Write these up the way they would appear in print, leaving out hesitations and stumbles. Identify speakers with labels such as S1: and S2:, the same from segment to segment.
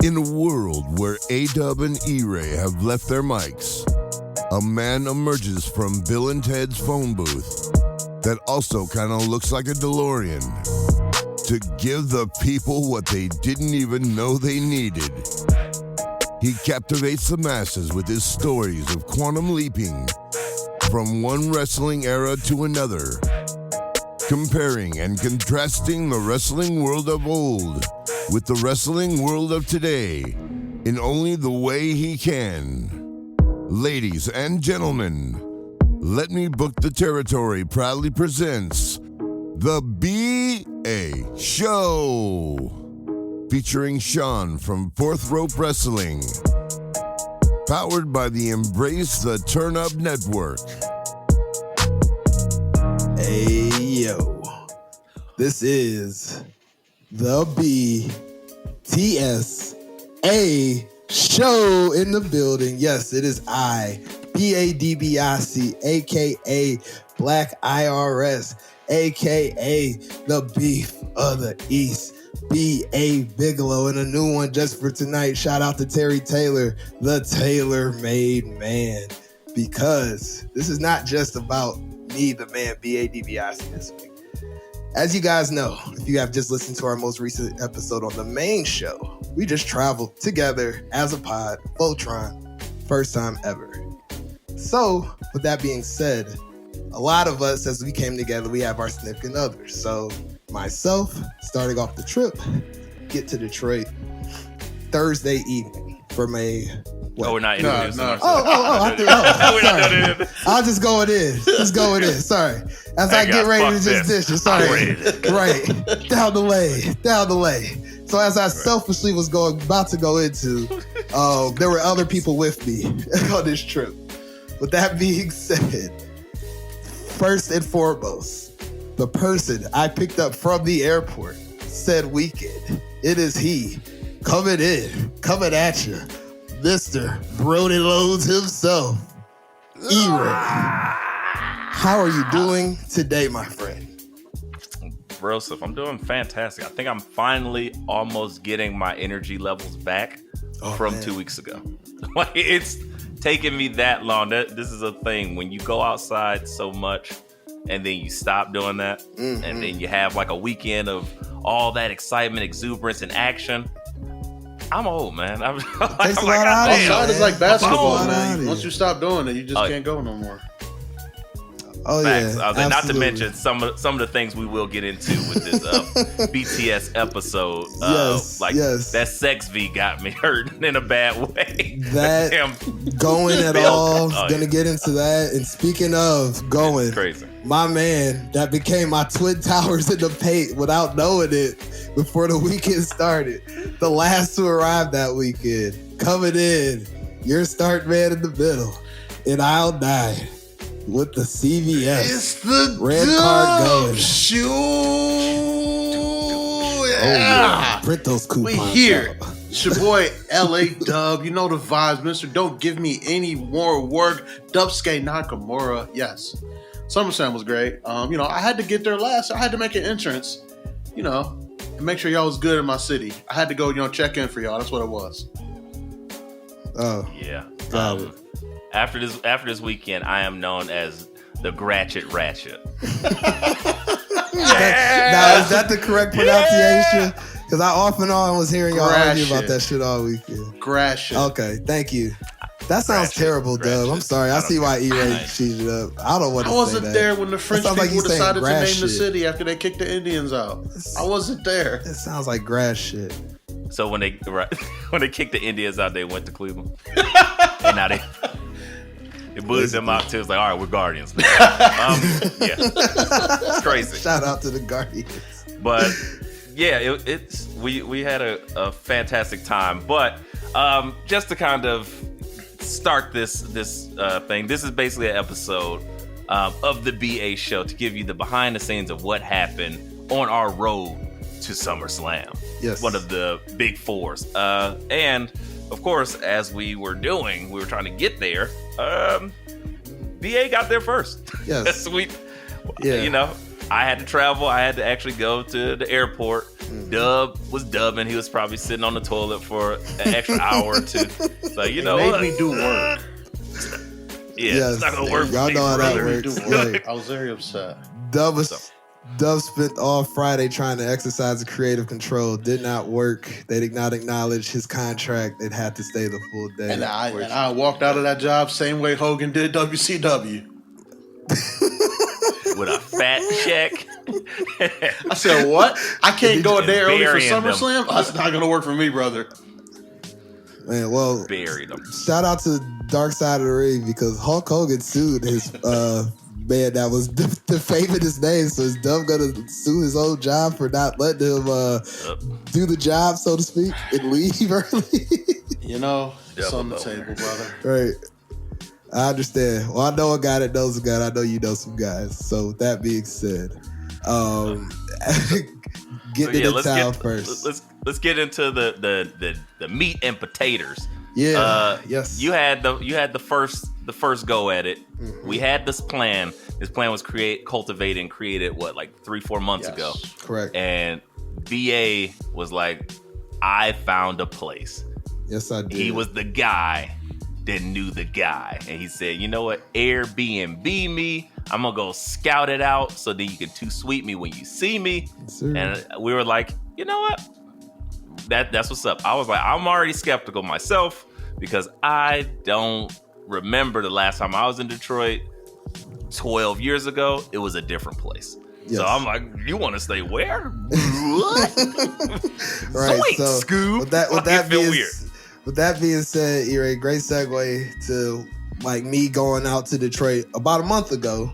S1: In a world where A-Dub and E-Ray have left their mics, a man emerges from Bill and Ted's phone booth that also kind of looks like a DeLorean to give the people what they didn't even know they needed. He captivates the masses with his stories of quantum leaping from one wrestling era to another, comparing and contrasting the wrestling world of old with the wrestling world of today in only the way he can. Ladies and gentlemen, Let Me Book the Territory proudly presents The B.A. Show, featuring Sean from Fourth Rope Wrestling, powered by the Embrace the Turn Up Network.
S2: Hey, yo. This is the BTSA show in the building. Yes, it is I, PADBIC, a.k.a. Black IRS, a.k.a. the Beef of the East, B.A. Bigelow, and a new one just for tonight. Shout out to Terry Taylor, the tailor-made man, because this is not just about me, the man, BADBIC this week. As you guys know, if you have just listened to our most recent episode on the main show, we just traveled together as a pod, Voltron, first time ever. So, with that being said, a lot of us, as we came together, we have our significant others. So, myself, starting off the trip, get to Detroit Thursday evening from a... What?
S3: Oh, we're not introducing ourselves.
S2: Sorry. I'll just go it in. Sorry. As I get ready to just dish it. Sorry. Right. Down the way. So as I selfishly was about to go into, there were other people with me on this trip. With that being said, first and foremost, the person I picked up from the airport said weekend. It is he coming at you. Mr. Brody Loads himself, E-Ray. How are you doing today, my friend?
S3: Broseph, I'm doing fantastic. I think I'm finally almost getting my energy levels back from 2 weeks ago. Like, it's taken me that long. This is a thing. When you go outside so much and then you stop doing that, and then you have like a weekend of all that excitement, exuberance, and action, I'm old, man.
S4: Outside is like basketball, man. Once you stop doing it, you just can't go no more.
S2: Oh,
S3: facts.
S2: Yeah.
S3: Not to mention some of the things we will get into with this BTS episode. That sex V got me hurt in a bad way.
S2: That going at all, gonna get into that. And speaking of going,
S3: it's crazy.
S2: My man that became my twin towers in the paint without knowing it before the weekend started. The last to arrive that weekend, coming in, your start man in the middle, in aisle 9 with the CVS.
S4: It's the
S2: red card going.
S4: Shoe.
S2: Yeah. Print those coupons.
S4: We here. Out. It's your boy LA Dub. You know the vibes, Mister. Don't give me any more work. Dubsuke Nakamura. Yes. SummerSlam was great. I had to get there last. I had to make an entrance, and make sure y'all was good in my city. I had to go, check in for y'all. That's what it was.
S2: Oh.
S3: Yeah. After this weekend, I am known as the Gratchet Ratchet.
S2: Now, is that the correct pronunciation? Because I off and on was hearing y'all argue about that shit all weekend.
S4: Gratchet.
S2: Okay, thank you. That sounds terrible, Dub. I'm sorry. I see why E-Ray cheated up. I don't want to say that.
S4: I wasn't there when the French people decided to name the city after they kicked the Indians out. I wasn't there.
S2: It sounds like grass shit.
S3: So when they kicked the Indians out, they went to Cleveland. And now they booted them out too. It's like, all right, we're Guardians. Yeah, it's crazy.
S2: Shout out to the Guardians.
S3: But yeah, we had a fantastic time. But just to kind of start this thing, this is basically an episode of the BA show to give you the behind the scenes of what happened on our road to SummerSlam.
S2: Yes,
S3: one of the big fours. And of course, as we were trying to get there. BA got there first.
S2: Yes.
S3: I had to travel. I had to actually go to the airport Dub was dubbing. He was probably sitting on the toilet for an extra hour or two. Like, you know
S4: Made
S3: what?
S4: me do work.
S3: Yeah, it's not gonna work.
S2: Y'all
S3: for
S2: know how
S3: me,
S2: that
S3: brother.
S2: works.
S4: Right. I was very upset.
S2: Dub spent all Friday trying to exercise creative control. Did not work. They did not acknowledge his contract. It had to stay the full day.
S4: And I walked out of that job same way Hogan did WCW.
S3: With a fat check.
S4: I said, what? I can't go a day early for
S3: burying them.
S4: SummerSlam? That's not going to work for me, brother.
S2: Man, well,
S3: Buried him.
S2: shout out to Dark Side of the Ring because Hulk Hogan sued his man that was defaming his name. So is Dub gonna sue his old job for not letting him do the job, so to speak, and leave early?
S4: You know, it's on the table, brother.
S2: Right. I understand. Well, I know a guy that knows a guy. I know you know some guys. So with that being said, getting in town first.
S3: Let's get into the meat and potatoes.
S2: Yeah. Yes.
S3: You had the first go at it. Mm-hmm. We had this plan. This plan was cultivated and created like 3-4 months ago.
S2: Correct.
S3: And BA was like, I found a place.
S2: Yes, I did.
S3: He was the guy that knew the guy, and he said, you know what, Airbnb me. I'm gonna go scout it out so that you can too sweet me when you see me. Yes, and we were like, you know what, that's what's up. I was like, I'm already skeptical myself because I don't remember the last time I was in Detroit 12 years ago. It was a different place. Yes. So I'm like, you want to stay where? What?
S2: Right.
S3: Zoink,
S2: so
S3: Scoob.
S2: With that being said, Ira, great segue to like me going out to Detroit about a month ago.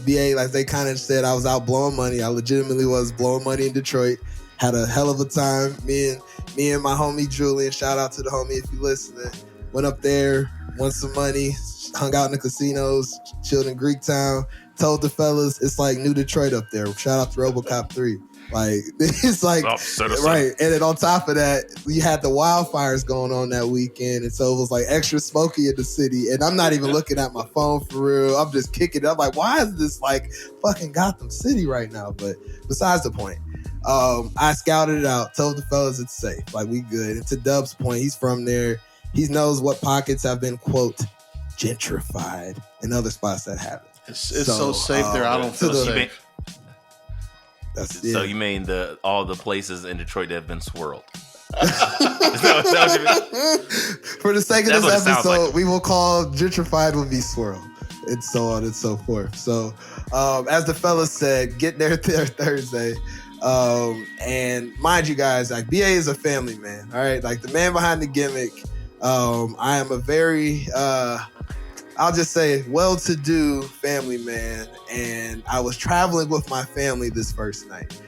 S2: BA, like they kind of said, I was out blowing money. I legitimately was blowing money in Detroit. Had a hell of a time. Me and my homie Julian, shout out to the homie if you listening. Went up there, won some money, hung out in the casinos, chilled in Greektown. Told the fellas it's like New Detroit up there. Shout out to RoboCop 3. Like it's like right. And then on top of that, we had the wildfires going on that weekend, and so it was like extra smoky in the city. And I'm not even looking at my phone for real. I'm just kicking it. I'm like, why is this like fucking Gotham City right now? But besides the point, I scouted it out, told the fellas it's safe. Like we good. And to Dub's point, he's from there. He knows what pockets have been quote gentrified and other spots that haven't.
S4: It's so safe there. I don't feel safe.
S3: So you mean all the places in Detroit that have been swirled?
S2: For the sake of this episode, like. We will call gentrified will be swirled, and so on and so forth. So, as the fellas said, get there Thursday. And mind you guys, like BA is a family man. All right, like the man behind the gimmick. I am a very I'll just say well-to-do family man, and I was traveling with my family this first night.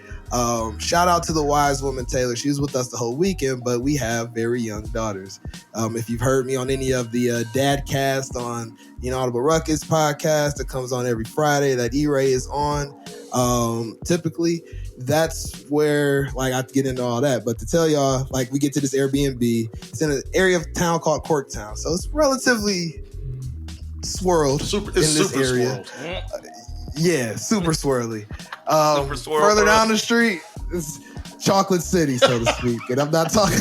S2: Shout out to the wise woman Taylor. She was with us the whole weekend, but we have very young daughters. If you've heard me on any of the dad cast on Audible Ruckus podcast that comes on every Friday that E-Ray is on, typically that's where like I get into all that. But to tell y'all, like we get to this Airbnb, it's in an area of town called Corktown, so it's relatively swirled in this area. Yeah, super swirly.
S3: Super swirl,
S2: further down the street, it's Chocolate City, so to speak. And I'm not talking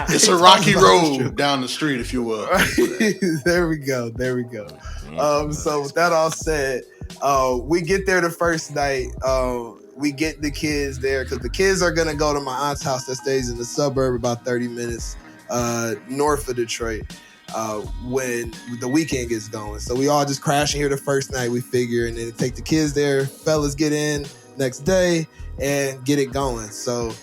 S4: it's a rocky road down the street, if you will.
S2: There we go. So with that all said, we get there the first night. We get the kids there because the kids are going to go to my aunt's house that stays in the suburb about 30 minutes north of Detroit. When the weekend gets going. So we all just crash in here the first night, we figure, and then take the kids there, fellas get in next day and get it going. So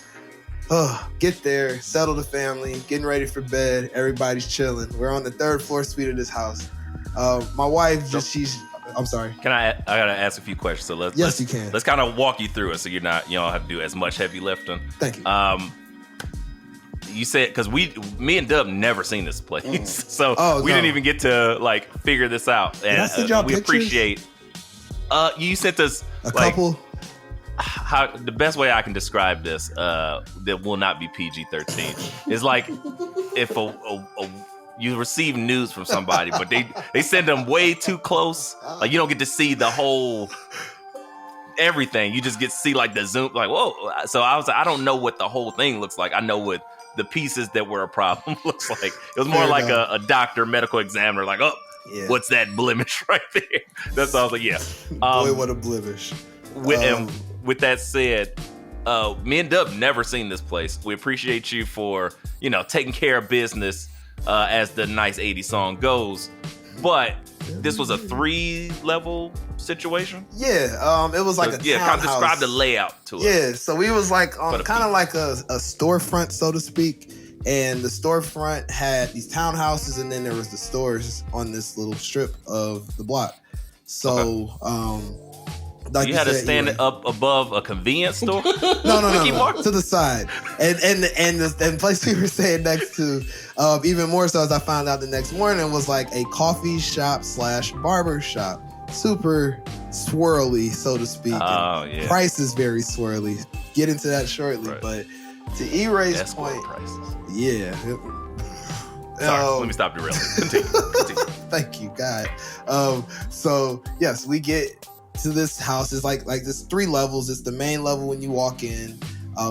S2: get there, settle the family, getting ready for bed, everybody's chilling. We're on the 3rd floor suite of this house. My wife I'm sorry.
S3: I gotta ask a few questions. So
S2: you can.
S3: Let's kind of walk you through it so you don't have to do as much heavy lifting.
S2: Thank you.
S3: You said because me and Dub never seen this place, so we didn't even get to like figure this out. And
S2: did I send y'all
S3: we
S2: pictures?
S3: Appreciate. You sent us
S2: a couple.
S3: How the best way I can describe this that will not be PG-13 is like if you receive news from somebody, but they send them way too close. Like you don't get to see the whole everything. You just get to see like the zoom, like, whoa. So I was like, I don't know what the whole thing looks like. I know what the pieces that were a problem looks like. It was more like a doctor, medical examiner, like, what's that blemish right there? That's all I was like, yeah.
S2: Boy, what a blemish.
S3: With that said, me and Dub never seen this place. We appreciate you for, taking care of business as the nice 80s song goes. But this was a 3-level situation?
S2: Yeah, it was like a townhouse.
S3: Yeah, kind of describe the layout to it.
S2: Yeah, so we was like kind of like a storefront, so to speak. And the storefront had these townhouses, and then there was the stores on this little strip of the block. So, like
S3: you had to stand up above a convenience store?
S2: No, to the side. And the place we were staying next to, even more so as I found out the next morning, was like a coffee shop / barber shop. Super swirly, so to speak.
S3: Oh, yeah.
S2: Price is very swirly. Get into that shortly. Right. But to E-Ray's point,
S3: prices.
S2: Yeah.
S3: Sorry, let me stop you real quick. Continue.
S2: Thank you, God. So yes, we get to this house. It's like this 3 levels. It's the main level when you walk in,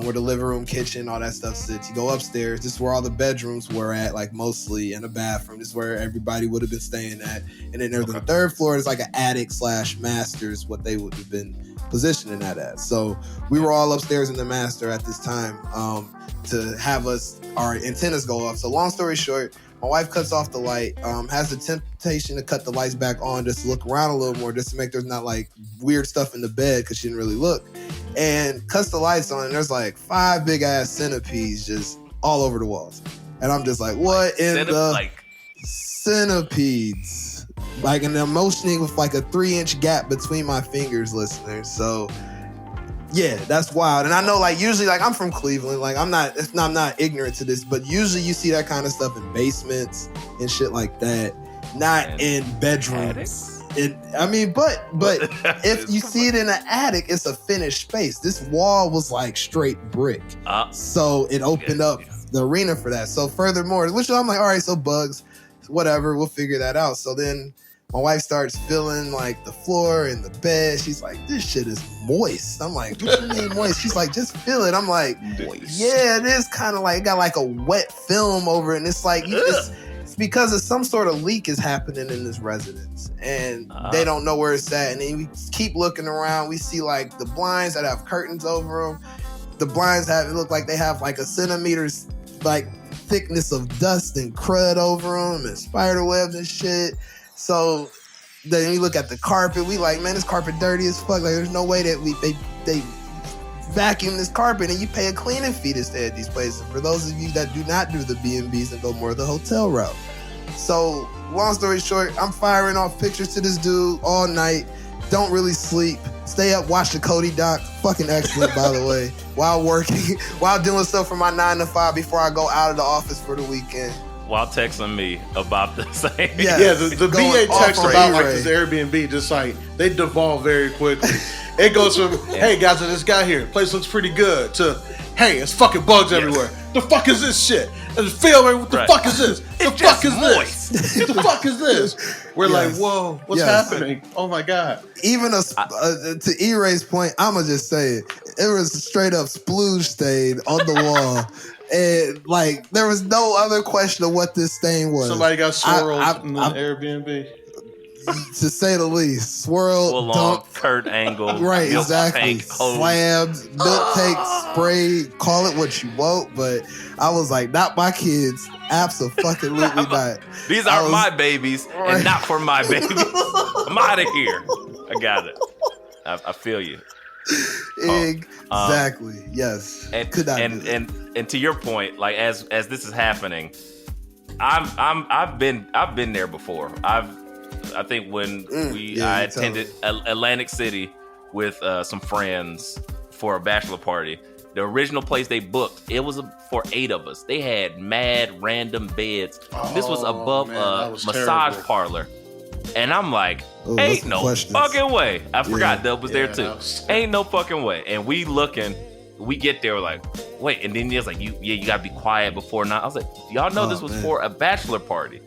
S2: where the living room, kitchen, all that stuff sits. You go upstairs. This is where all the bedrooms were at, like mostly, and a bathroom. This is where everybody would have been staying at. And then there's the 3rd floor. It's like an attic / master's, what they would have been positioning that at. So we were all upstairs in the master at this time to have our antennas go off. So long story short, my wife cuts off the light, has the temptation to cut the lights back on just to look around a little more, just to make there's not like weird stuff in the bed because she didn't really look. And cuts the lights on, and there's like 5 big ass centipedes just all over the walls. And I'm just like, what in the centipedes? Like, and I'm motioning with like a 3-inch gap between my fingers, listeners. So yeah, that's wild. And I know, like, usually, like, I'm from Cleveland. Like, I'm not ignorant to this, but usually you see that kind of stuff in basements and shit like that, not in bedrooms. But if you see it in an attic, it's a finished space. This wall was like straight brick, so it opened up the arena for that. So furthermore, which I'm like, all right, so bugs, whatever, we'll figure that out. So then my wife starts feeling like the floor and the bed. She's like, this shit is moist. I'm like, what you mean moist? She's like, just feel it. I'm like, moist. Yeah, it is kind of like, it got like a wet film over it. And it's like, it's because of some sort of leak is happening in this residence. And they don't know where it's at. And then we keep looking around. We see like the blinds that have curtains over them. The blinds look like they have like a centimeter's like thickness of dust and crud over them and spider webs and shit. So then we look at the carpet. We like, man, this carpet dirty as fuck. Like, there's no way that they vacuum this carpet and you pay a cleaning fee to stay at these places. For those of you that do not do the B&Bs and go more the hotel route. So long story short, I'm firing off pictures to this dude all night. Don't really sleep. Stay up, watch the Cody doc. Fucking excellent, by the way. While working, while doing stuff for my 9 to 5 before I go out of the office for the weekend.
S3: While texting me about the same.
S4: Yeah, the BA text about like this Airbnb, just like they devolve very quickly. It goes from, hey guys, this guy here, place looks pretty good, to, hey, it's fucking bugs everywhere. The fuck is this shit? And the film, what the fuck is this? The fuck is this? The fuck is this? We're like, whoa, what's happening? Oh my God.
S2: Even to E-Ray's point, I'ma just say it. It was a straight up splooge stain on the wall. And like, there was no other question of what this stain was.
S4: Somebody got swirled in the Airbnb.
S2: To say the least, swirled,
S3: full on Kurt Angle,
S2: right? Exactly. Slabs, milk tank, spray. Call it what you want, but I was like, not my kids. Absolutely not.
S3: These are my babies, and not for my babies. I'm out of here. I got it. I feel you.
S2: Exactly. Yes.
S3: And to your point, like as this is happening, I've been there before. I think when I attended Atlantic City with some friends for a bachelor party. The original place they booked, it was for 8 of us. They had mad random beds. This was above a massage parlor. And I'm like, ain't no fucking way. I forgot Dub was there too. Ain't no fucking way. And we looking, we get there, we're like, wait. And then he was like, you gotta be quiet before now. I was like, y'all know this was for a bachelor party.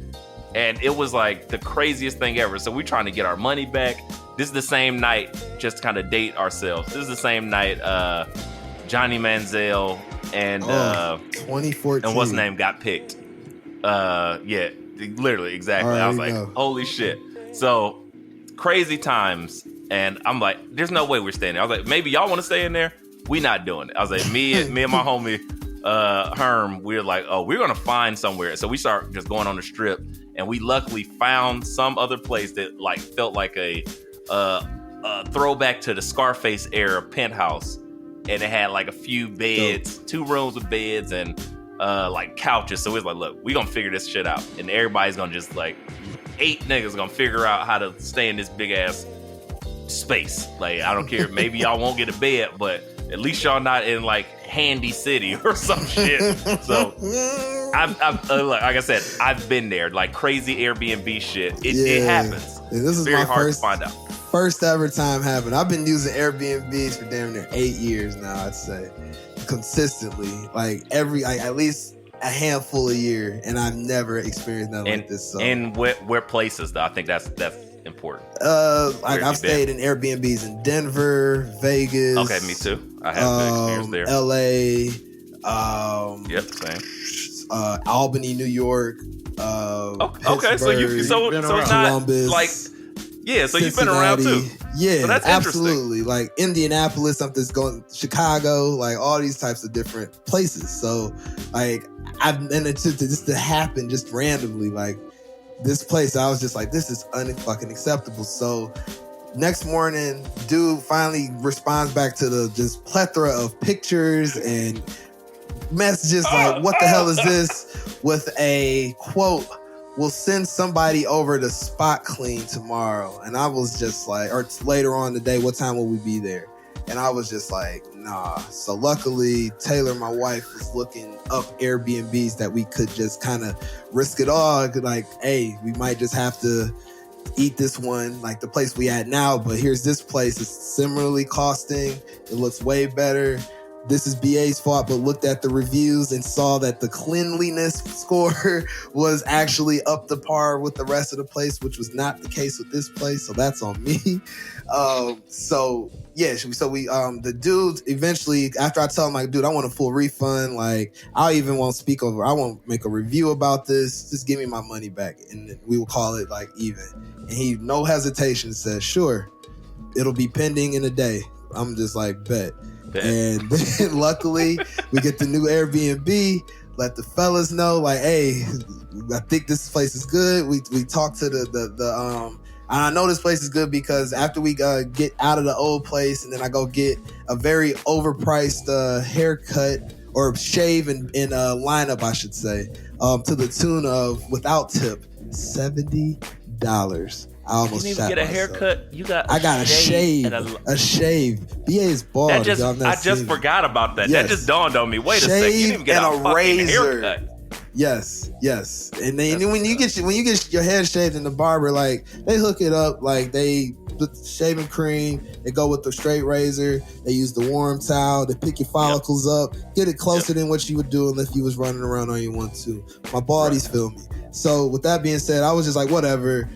S3: And it was like the craziest thing ever. So we're trying to get our money back. this is the same night, just to kind of date ourselves. This is the same night Johnny Manziel and
S2: 2014.
S3: and what's his name got picked. Yeah, literally, exactly. I was like, holy shit. So crazy times. And I'm like, there's no way we're staying there. I was like, maybe y'all want to stay in there? We not doing it. I was like, me and my homie Herm, we were like, oh, we're gonna find somewhere. So we start just going on the strip, and we luckily found some other place that like felt like a throwback to the Scarface era penthouse, and it had like a few beds, 2 rooms with beds, and like couches. So we was like, look, we gonna figure this shit out, and everybody's gonna just like 8 niggas gonna figure out how to stay in this big ass space. Like, I don't care, maybe y'all won't get a bed, but at least y'all not in like Handy City or some shit. So I've like I said, I've been there. Like crazy Airbnb shit. It happens.
S2: Yeah, this is
S3: very
S2: my
S3: hard to find out.
S2: First ever time happening. I've been using Airbnbs for damn near 8 years now, I'd say. Consistently. Like at least a handful a year, and I've never experienced nothing like this. So.
S3: And where places though? I think that's important.
S2: Like I've stayed in Airbnbs in Denver, Vegas.
S3: Okay, me too. I have good experience there.
S2: LA.
S3: Yep, same.
S2: Albany, New York.
S3: Okay, so it's not
S2: Columbus,
S3: like so you've been around too.
S2: Yeah,
S3: so that's
S2: absolutely. Like Indianapolis, something's going, Chicago, like all these types of different places. So like just to happen just randomly, like this place, I was just like, this is unfucking acceptable. So next morning, dude finally responds back to the just plethora of pictures and messages like, what the hell is this? With a quote, we'll send somebody over to spot clean tomorrow. And I was just like, or later on today, what time will we be there? And I was just like, nah. So luckily, Taylor, my wife, was looking up Airbnbs that we could just kind of risk it all. Like, hey, we might just have to eat this one, like the place we at now, but here's this place. It's similarly costing. It looks way better. This is BA's fault, but looked at the reviews and saw that the cleanliness score was actually up to par with the rest of the place, which was not the case with this place. So that's on me. So the dude eventually, after I tell him like, dude, I want a full refund. Like, I even won't speak over. I won't make a review about this. Just give me my money back, and we will call it like even. And he, no hesitation, says, sure, it'll be pending in a day. I'm just like, bet. And then luckily we get the new Airbnb, let the fellas know like, hey, I think this place is good. We talked to the I know this place is good because after we get out of the old place and then I go get a very overpriced haircut or shave and lineup, I should say, to the tune of, without tip, $70. I almost
S3: you didn't even get a haircut.
S2: I got a shave. A shave. BA is bald.
S3: I just forgot about that.
S2: Yes.
S3: That just dawned on me. Wait a second. You didn't even get a fucking haircut.
S2: Yes. And then when you get your head shaved in the barber, like they hook it up, like they put shaving cream, they go with the straight razor, they use the warm towel, they pick your follicles up, get it closer than what you would do if you was running around on your 1-2. My baldies feel me. So with that being said, I was just like, whatever.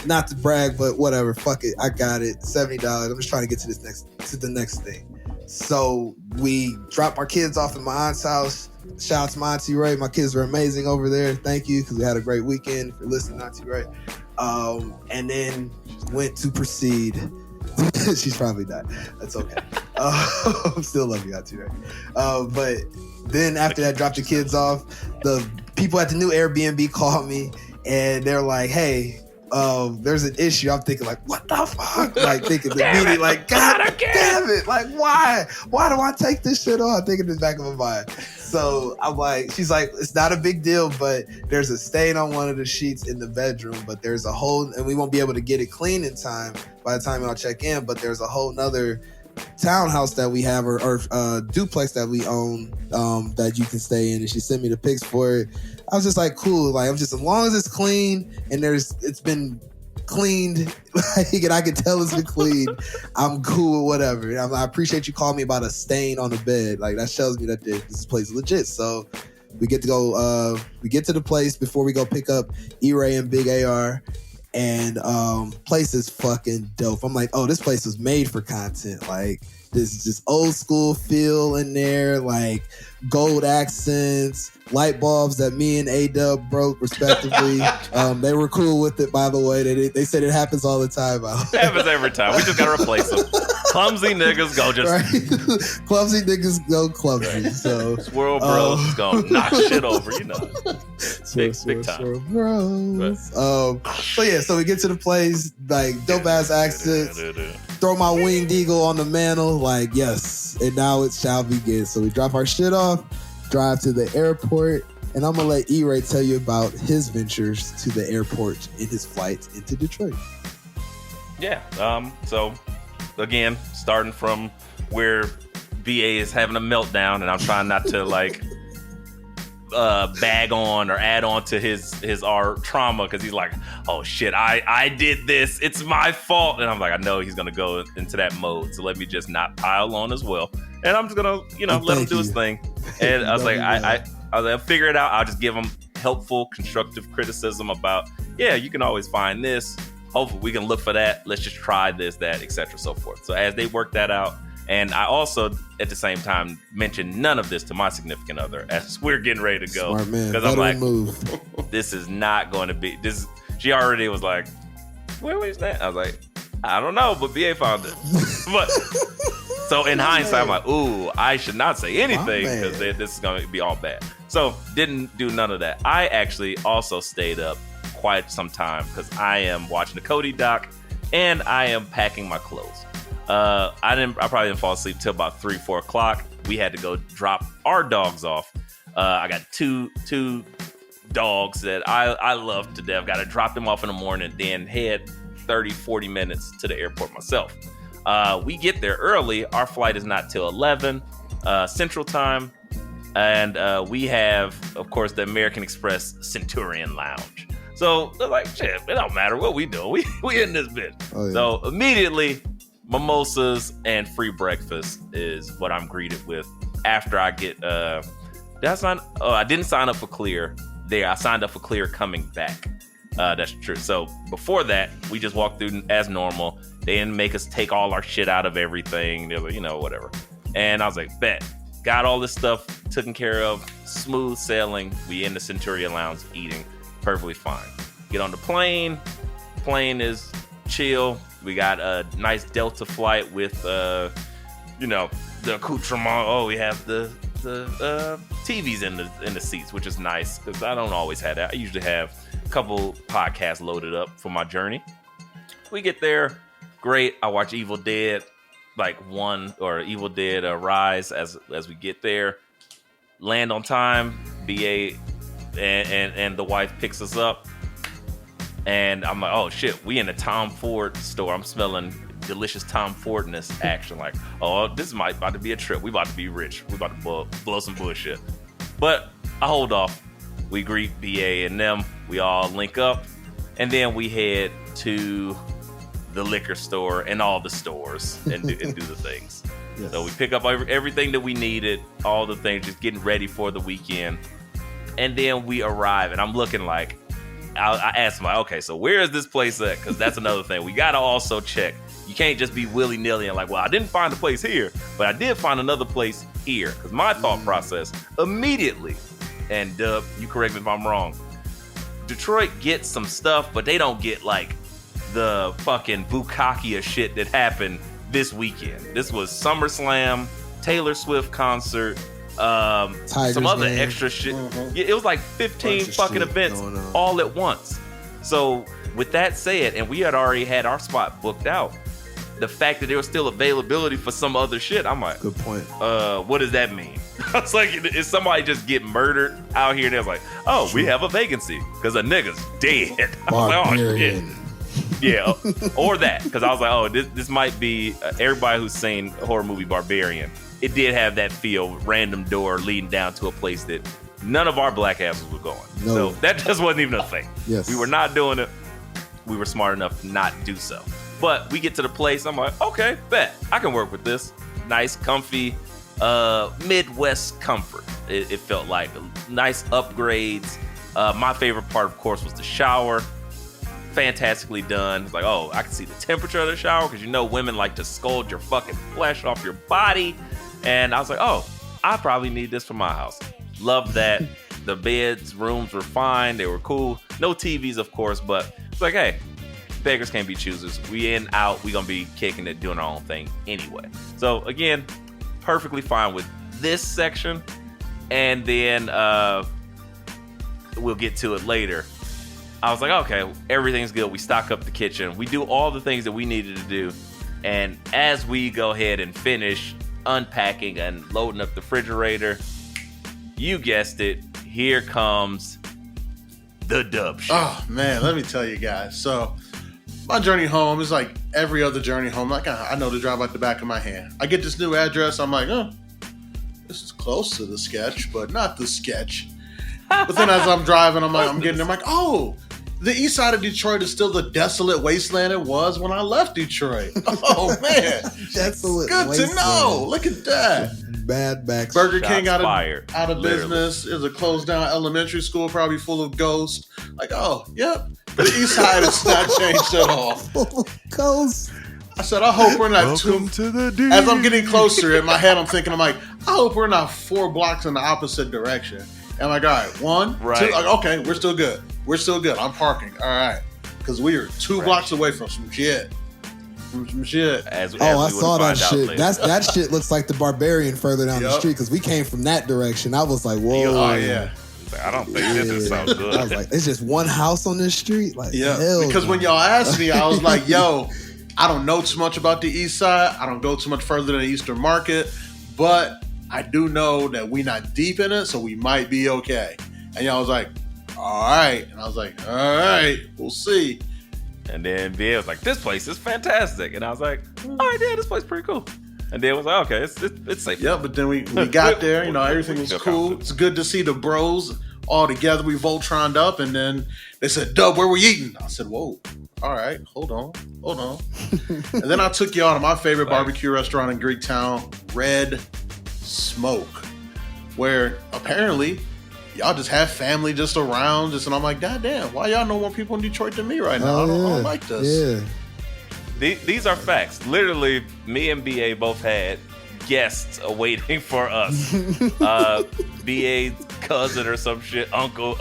S2: Not to brag, but whatever. Fuck it. I got it. $70. I'm just trying to get to the next thing. So we dropped our kids off at my aunt's house. Shout out to my Auntie Ray. My kids were amazing over there. Thank you, because we had a great weekend. For listening, Auntie Ray. And then went to proceed. She's probably not. That's okay. Still love you, Auntie Ray. But then after that, dropped the kids off. The people at the new Airbnb called me, and they're like, hey, there's an issue. I'm thinking like, what the fuck? Like thinking immediately like, God damn it. Like, why do I take this shit on? Thinking in the back of my mind. So I'm like, she's like, it's not a big deal, but there's a stain on one of the sheets in the bedroom, but there's a whole, and we won't be able to get it clean in time by the time y'all check in, but there's a whole nother townhouse that we have or duplex that we own that you can stay in, and she sent me the pics for it. I was just like, cool. Like, I'm just, as long as it's clean and it's been cleaned, like, and I can tell it's been cleaned, I'm cool with whatever. I appreciate you calling me about a stain on the bed. Like, that shows me that this place is legit. So we get to go, we get to the place before we go pick up E-Ray and Big AR. and place is fucking dope. I'm like, oh, this place was made for content. Like, this just old school feel in there, like gold accents, light bulbs that me and A-Dub broke respectively. They were cool with it, by the way. They said it happens all the time.
S3: It happens every time. We just gotta replace them. Clumsy niggas go just
S2: right? Clumsy niggas go clumsy. Right. So
S3: Swirl Bros is gonna knock shit over, you know. Big time.
S2: Swirl Bros. So we get to the place, like dope ass accents. Throw my winged eagle on the mantle, like, yes, and now it shall begin. So we drop our shit off, drive to the airport, and I'm gonna let E-Ray tell you about his ventures to the airport in his flight into Detroit.
S3: Yeah, so again, starting from where BA is having a meltdown, and I'm trying not to like bag on or add on to his our trauma, because he's like, oh shit, I did this, it's my fault, and I'm like, I know he's gonna go into that mode, so let me just not pile on as well, and I'm just gonna let him do his thing. And I was like, I'll figure it out. I'll just give him helpful, constructive criticism about, yeah, you can always find this, hopefully we can look for that, let's just try this, that, etc., so forth. So as they work that out, and I also, at the same time, mentioned none of this to my significant other as we're getting ready to go. Because I'm like, this is not going to be this. She already was like, where was that? I was like, I don't know, but BA found it. But so in hindsight, I'm like, ooh, I should not say anything because this is going to be all bad. So didn't do none of that. I actually also stayed up quite some time because I am watching the Cody doc and I am packing my clothes. I probably didn't fall asleep till about 3-4 o'clock. We had to go drop our dogs off. I got two dogs that I love to death. Got to drop them off in the morning, then head 30-40 minutes to the airport myself. We get there early. Our flight is not till 11 Central Time, and we have, of course, the American Express Centurion Lounge. So they're like, shit, it don't matter what we do. We in this bitch. Oh, yeah. So immediately, mimosas and free breakfast is what I'm greeted with after I get I didn't sign up for Clear there. I signed up for Clear coming back. That's true. So before that, we just walked through as normal. They didn't make us take all our shit out of everything. They were, whatever. And I was like, bet. Got all this stuff taken care of. Smooth sailing. We in the Centurion Lounge eating. Perfectly fine. Get on the plane. Plane is chill. We got a nice Delta flight with, the accoutrement. Oh, we have the TVs in the seats, which is nice because I don't always have that. I usually have a couple podcasts loaded up for my journey. We get there, great. I watch Evil Dead, like 1 or Evil Dead Rise as we get there. Land on time. BA and the wife picks us up. And I'm like, oh shit, we in a Tom Ford store. I'm smelling delicious Tom Fordness action. Like, oh, this might about to be a trip. We about to be rich. We about to blow some bullshit. But I hold off. We greet BA and them. We all link up. And then we head to the liquor store and all the stores and do the things. Yes. So we pick up everything that we needed, all the things, just getting ready for the weekend. And then we arrive, and I'm looking like, I asked him, like, okay, so where is this place at? Because that's another thing. We got to also check. You can't just be willy-nilly and like, well, I didn't find the place here, but I did find another place here. Because my thought process immediately, and Dub, you correct me if I'm wrong, Detroit gets some stuff, but they don't get like the fucking bukkake shit that happened this weekend. This was SummerSlam, Taylor Swift concert, some other extra shit. Mm-hmm. It was like 15 fucking events all at once. So with that said, and we had already had our spot booked out, the fact that there was still availability for some other shit, I'm like,
S2: good point.
S3: What does that mean? I was like, is somebody just get murdered out here? And they was like, oh, we have a vacancy because a nigga's dead. I was like, oh shit. Yeah, or that, because I was like, oh, this might be everybody who's seen a horror movie Barbarian. It did have that feel, random door leading down to a place that none of our black asses were going. No. So that just wasn't even a thing. Yes. We were not doing it. We were smart enough to not do so. But we get to the place, I'm like, okay, bet. I can work with this. Nice, comfy, Midwest comfort. It felt like nice upgrades. My favorite part, of course, was the shower. fantastically done. It's like, oh, I can see the temperature of the shower because women like to scald your fucking flesh off your body. And I was like, oh, I probably need this for my house. Love that. The beds, rooms were fine. They were cool. No TVs, of course, but it's like, hey, beggars can't be choosers. We in, out, we gonna be kicking it, doing our own thing anyway. So again, perfectly fine with this section. And then we'll get to it later. I was like, okay, everything's good. We stock up the kitchen. We do all the things that we needed to do. And as we go ahead and finish unpacking and loading up the refrigerator, you guessed it, here comes the dub show.
S4: Oh, man, let me tell you guys. So my journey home is like every other journey home. Like, I know the drive like the back of my hand. I get this new address. I'm like, oh, this is close to the sketch, but not the sketch. But then as I'm driving, I'm getting there. I'm like, oh, the east side of Detroit is still the desolate wasteland it was when I left Detroit. Oh, man.
S2: Desolate
S4: Good
S2: wasteland.
S4: to know. Look at that.
S2: Bad back.
S4: Burger King out of
S3: Literally.
S4: business. Is a closed down elementary school, probably full of ghosts. Like, oh, yep. The east side has not changed at all.
S2: Ghosts.
S4: I said, I hope we're not
S1: Welcome to the D.
S4: As I'm getting closer in my head, I'm thinking, I'm like, I hope we're not 4 blocks in the opposite direction. And I'm like, all right, 1,
S3: Right.
S4: 2, like, okay, we're still good. We're still good. I'm parking. All right. Because we are 2 blocks away from some shit.
S3: As
S2: I
S3: we would
S2: saw that
S3: find out
S2: shit.
S3: later.
S2: That shit looks like the Barbarian further down the
S4: Yup.
S2: street because we came from that direction. I was like, whoa.
S4: Oh, yeah.
S3: I don't think this is so good.
S2: I was like, it's just one house on this street. Like,
S4: Yeah.
S2: hell
S4: Because
S2: no.
S4: when y'all asked me, I was like, yo, I don't know too much about the east side. I don't go too much further than the Eastern Market. But I do know that we not deep in it, so we might be okay. And y'all was like, all right. And I was like, all right, we'll see.
S3: And then Bill was like, this place is fantastic. And I was like, all right, yeah, this place is pretty cool. And then was like, okay, it's safe.
S4: Yeah, but then we got there, everything was cool. It's good to see the bros all together. We Voltroned up, and then they said, Dub, where we eating? I said, whoa, all right, hold on. And then I took y'all to my favorite barbecue restaurant in Greektown, Red Smoke, where apparently y'all just have family just around us, and I'm like, God damn, why y'all know more people in Detroit than me right now? I don't like this.
S2: Yeah.
S3: These are facts. Literally, me and BA both had guests awaiting for us. BA's cousin or some shit, Uncle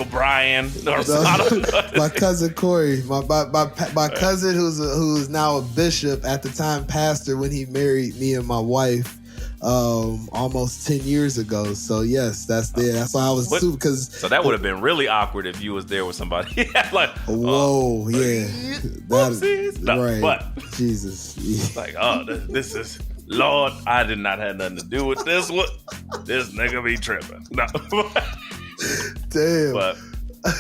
S3: Brian. Or I don't know.
S2: My cousin Corey, my cousin who's now a bishop, at the time pastor when he married me and my wife almost 10 years ago. So yes, that's there. That's why I was super, because
S3: So that would have been really awkward if you was there with somebody. Like,
S2: whoa, yeah.
S3: Whoopsies. No,
S2: right.
S3: But
S2: Jesus.
S3: like, oh, this is Lord. I did not have nothing to do with this one. This nigga be tripping. No.
S2: Damn.
S3: But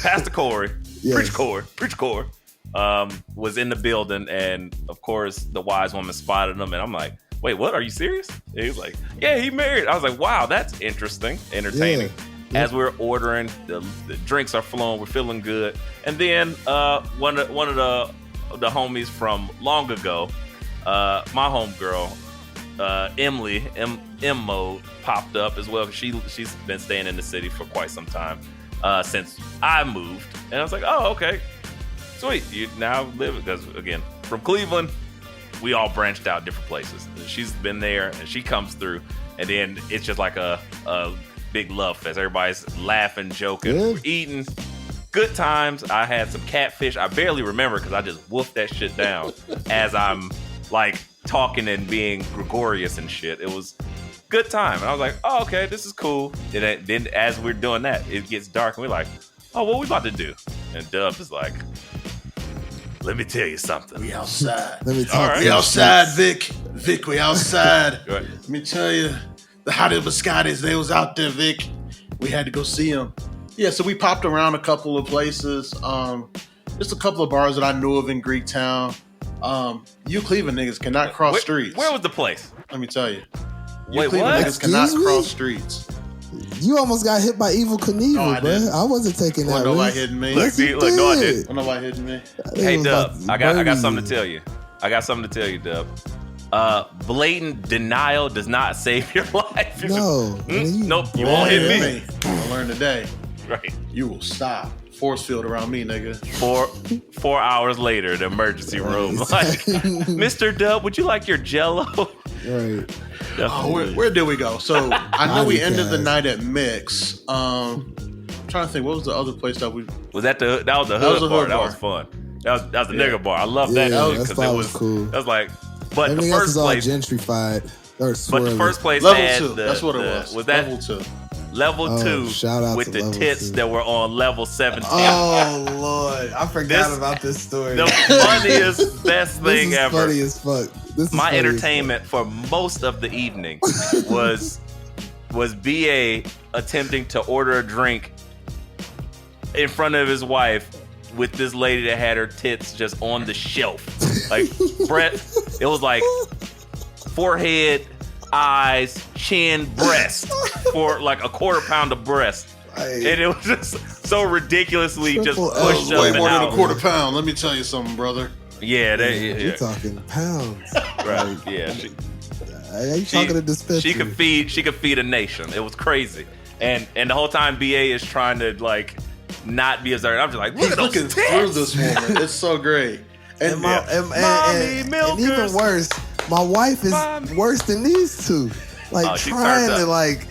S3: Pastor Corey,
S2: Yes.
S3: Preach Corey, was in the building, and of course the wise woman spotted him, and I'm like, wait, what? Are you serious? And he was like, yeah, he married. I was like, wow, that's interesting, entertaining.
S2: Yeah.
S3: As we're ordering, the drinks are flowing, we're feeling good, and then one of the homies from long ago, my homegirl, Emily, M Mode, popped up as well. She's been staying in the city for quite some time, since I moved, and I was like, oh, okay, sweet. You now live, because again, from Cleveland, we all branched out different places. She's been there, and she comes through, and then it's just like a big love fest. Everybody's laughing, joking, we're eating. Good times. I had some catfish. I barely remember because I just wolfed that shit down as I'm like talking and being gregarious and shit. It was good time. And I was like, oh, okay, this is cool. And then as we're doing that, it gets dark, and we're like, oh, what we about to do? And Dub is like, let me tell you something.
S4: We outside.
S2: Let me talk.
S3: All right.
S4: We outside, Vic. Vic, we outside.
S3: Right.
S4: Let me tell you, the hottest Biscottis, they was out there, Vic. We had to go see them. Yeah, so we popped around a couple of places. Just a couple of bars that I knew of in Greektown. You Cleveland niggas cannot cross streets.
S3: Where was the place?
S4: Let me tell you. You
S3: Wait,
S4: Cleveland
S3: what?
S4: niggas cannot
S2: Excuse me?
S4: cross streets.
S2: You almost got hit by Evil
S4: No,
S2: Knievel,
S4: I
S2: bro.
S4: didn't.
S2: I wasn't taking that
S4: Wasn't nobody
S2: risk.
S4: hitting me.
S3: Look,
S2: Yes, you
S3: look, no, I
S2: did.
S3: didn't.
S4: Wasn't nobody hitting me.
S3: Hey,
S2: was
S3: Dub,
S2: about to
S3: I got
S2: burn
S3: something to tell you. Dub. Blatant denial does not save your life.
S2: No.
S3: Nope, you won't hit me.
S4: I learned today.
S3: Right.
S4: You will stop force field around me, nigga.
S3: 4 hours later, the emergency room. Like, Mr. Dub, would you like your Jello?
S2: Right.
S4: Oh, where did we go? So I know we ended the night at Mix. I'm trying to think, what was the other place that we
S3: was that the hood bar? That was fun. That was the nigga bar. I love that shit because it was cool. That was like, but
S2: everything
S3: the first
S2: else
S3: place
S2: is all gentrified.
S3: But the first place
S4: level
S3: had
S4: 2. That's what it was.
S3: Was that
S4: level 2?
S3: Level 2
S2: shout out
S3: with
S2: to
S3: the tits
S2: 2.
S3: that were on level 17.
S2: Oh Lord, I forgot about this story.
S3: The funniest, best thing
S2: this is
S3: ever.
S2: Funny as fuck.
S3: My entertainment for most of the evening was BA attempting to order a drink in front of his wife with this lady that had her tits just on the shelf. Like, Brett, it was like forehead, eyes, chin, breast for like a quarter pound of breast. And it was just so ridiculously just pushed up
S4: way
S3: and
S4: more than
S3: out.
S4: a quarter pound. Let me tell you something, brother.
S3: Yeah,
S2: you're talking pounds.
S3: Right. Yeah.
S2: You talking to dispensary.
S3: She could feed a nation. It was crazy. And the whole time BA is trying to like not be observant. I'm just like,
S4: he's looking through this woman. It's so great.
S2: And even worse, my wife is worse than these two. Like trying to like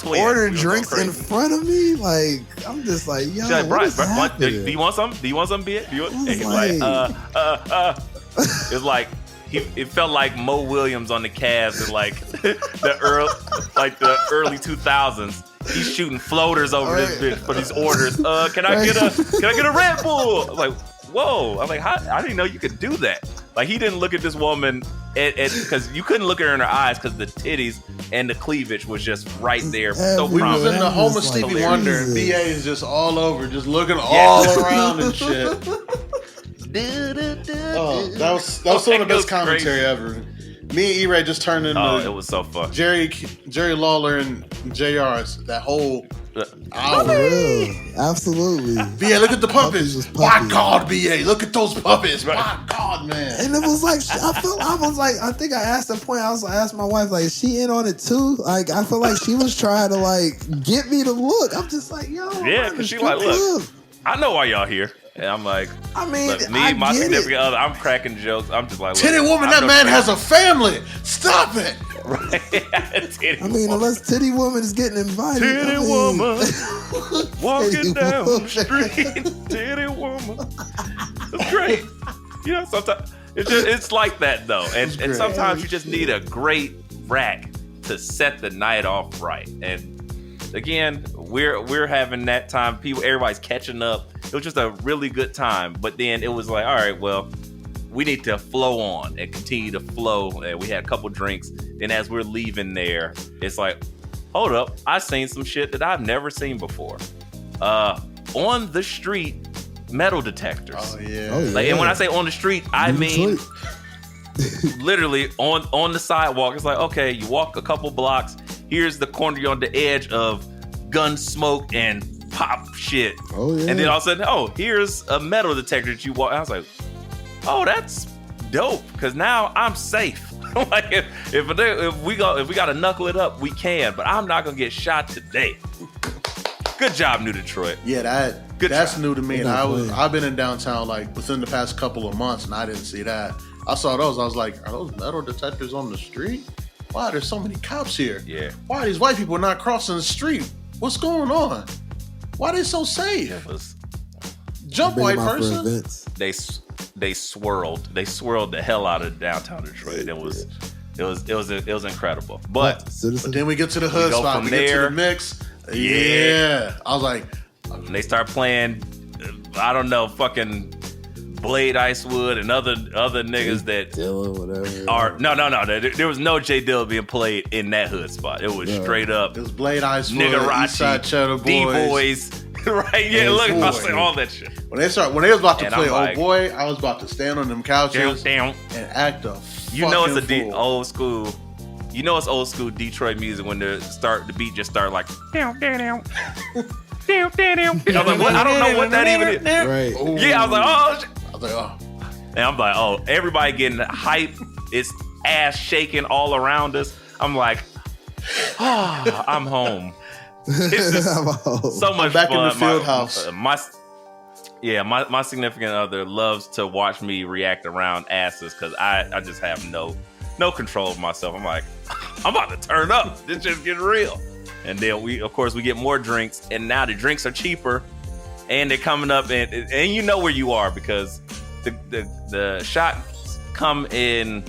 S2: order drinks in front of me. Like I'm just like, yo, what is happening?
S3: Do you want some? Do you want some beer? He's like, It's like it felt like Mo Williams on the Cavs in like the early 2000s. He's shooting floaters over this bitch for these orders. Can I get a Red Bull? I'm like, whoa. I'm like, I didn't know you could do that. Like, he didn't look at this woman because you couldn't look at her in her eyes because the titties and the cleavage was just right there. So
S4: we was in the home of Stevie Wonder, and BA is just all over, just looking all around and shit. Oh, that was some of the best commentary ever. Me and E-Ray just turned into
S3: it was so fun.
S4: Jerry Lawler and JR's that whole hour.
S2: Real. Absolutely.
S4: BA, look at the puppets. My God, BA, look at those puppets. Right. My God, man.
S2: And it was like, I think I asked the point, I asked my wife, like, is she in on it too? Like, I feel like she was trying to like get me to look. I'm just like, yo.
S3: Yeah, because she like, look, I know why y'all here. And I'm like,
S2: I mean,
S3: look, my significant other, I'm cracking jokes. I'm just like, look,
S4: titty woman, that man has a family. Stop it.
S3: Right.
S2: I mean, unless titty woman is getting invited.
S3: Titty woman walking down the street. Titty woman. It's great. You know, sometimes it's like that though. And sometimes you just need a great rack to set the night off right. And again, we're having that time. Everybody's catching up. It was just a really good time. But then it was like, all right, well, we need to flow on and continue to flow. And we had a couple drinks. Then as we're leaving there, it's like, hold up, I seen some shit that I've never seen before. On the street, metal detectors.
S4: Oh yeah.
S3: Like, and when I say on the street, I mean literally on the sidewalk. It's like, okay, you walk a couple blocks. Here's the corner, you're on the edge of gun smoke and pop shit. Oh yeah. And then all of a sudden, here's a metal detector that you walk. I was like, oh, that's dope. Because now I'm safe. Like if we got to knuckle it up, we can. But I'm not gonna get shot today. Good job, New Detroit.
S4: Yeah, that's new to me. And I've been in downtown like within the past couple of months, and I didn't see that. I saw those. I was like, are those metal detectors on the street? Why there's so many cops here? Yeah. Why are these white people not crossing the street? What's going on? Why are they so safe? Jump, white person.
S3: They swirled the hell out of downtown Detroit. It was incredible. But
S4: then we get to the hood spot. We get to the mix. Yeah. I was like,
S3: and they start playing, I don't know, fucking Blade Icewood and other niggas that
S2: Dilla,
S3: are no. There was no J Dilla being played in that hood spot. It was straight up.
S4: It was Blade Icewood,
S3: Nigarachi,
S4: Cheddar
S3: D-Boys, right? Yeah, look, I was like all that shit.
S4: When they was about to play, oh boy, I was about to stand on them couches
S3: down.
S4: And act a
S3: You know it's old school. You know it's old school Detroit music when the beat just start like down. I was like, what? I don't know what that even is.
S2: Right.
S3: Ooh. Yeah, I was like, oh shit. And I'm like, oh, everybody getting hype. It's ass shaking all around us. I'm like, I'm home. This is so much
S4: back
S3: fun.
S4: in the field house.
S3: Yeah, my significant other loves to watch me react around asses because I just have no control of myself. I'm like, I'm about to turn up. This just getting real. And then we get more drinks, and now the drinks are cheaper, and they're coming up, and you know where you are because the shots come in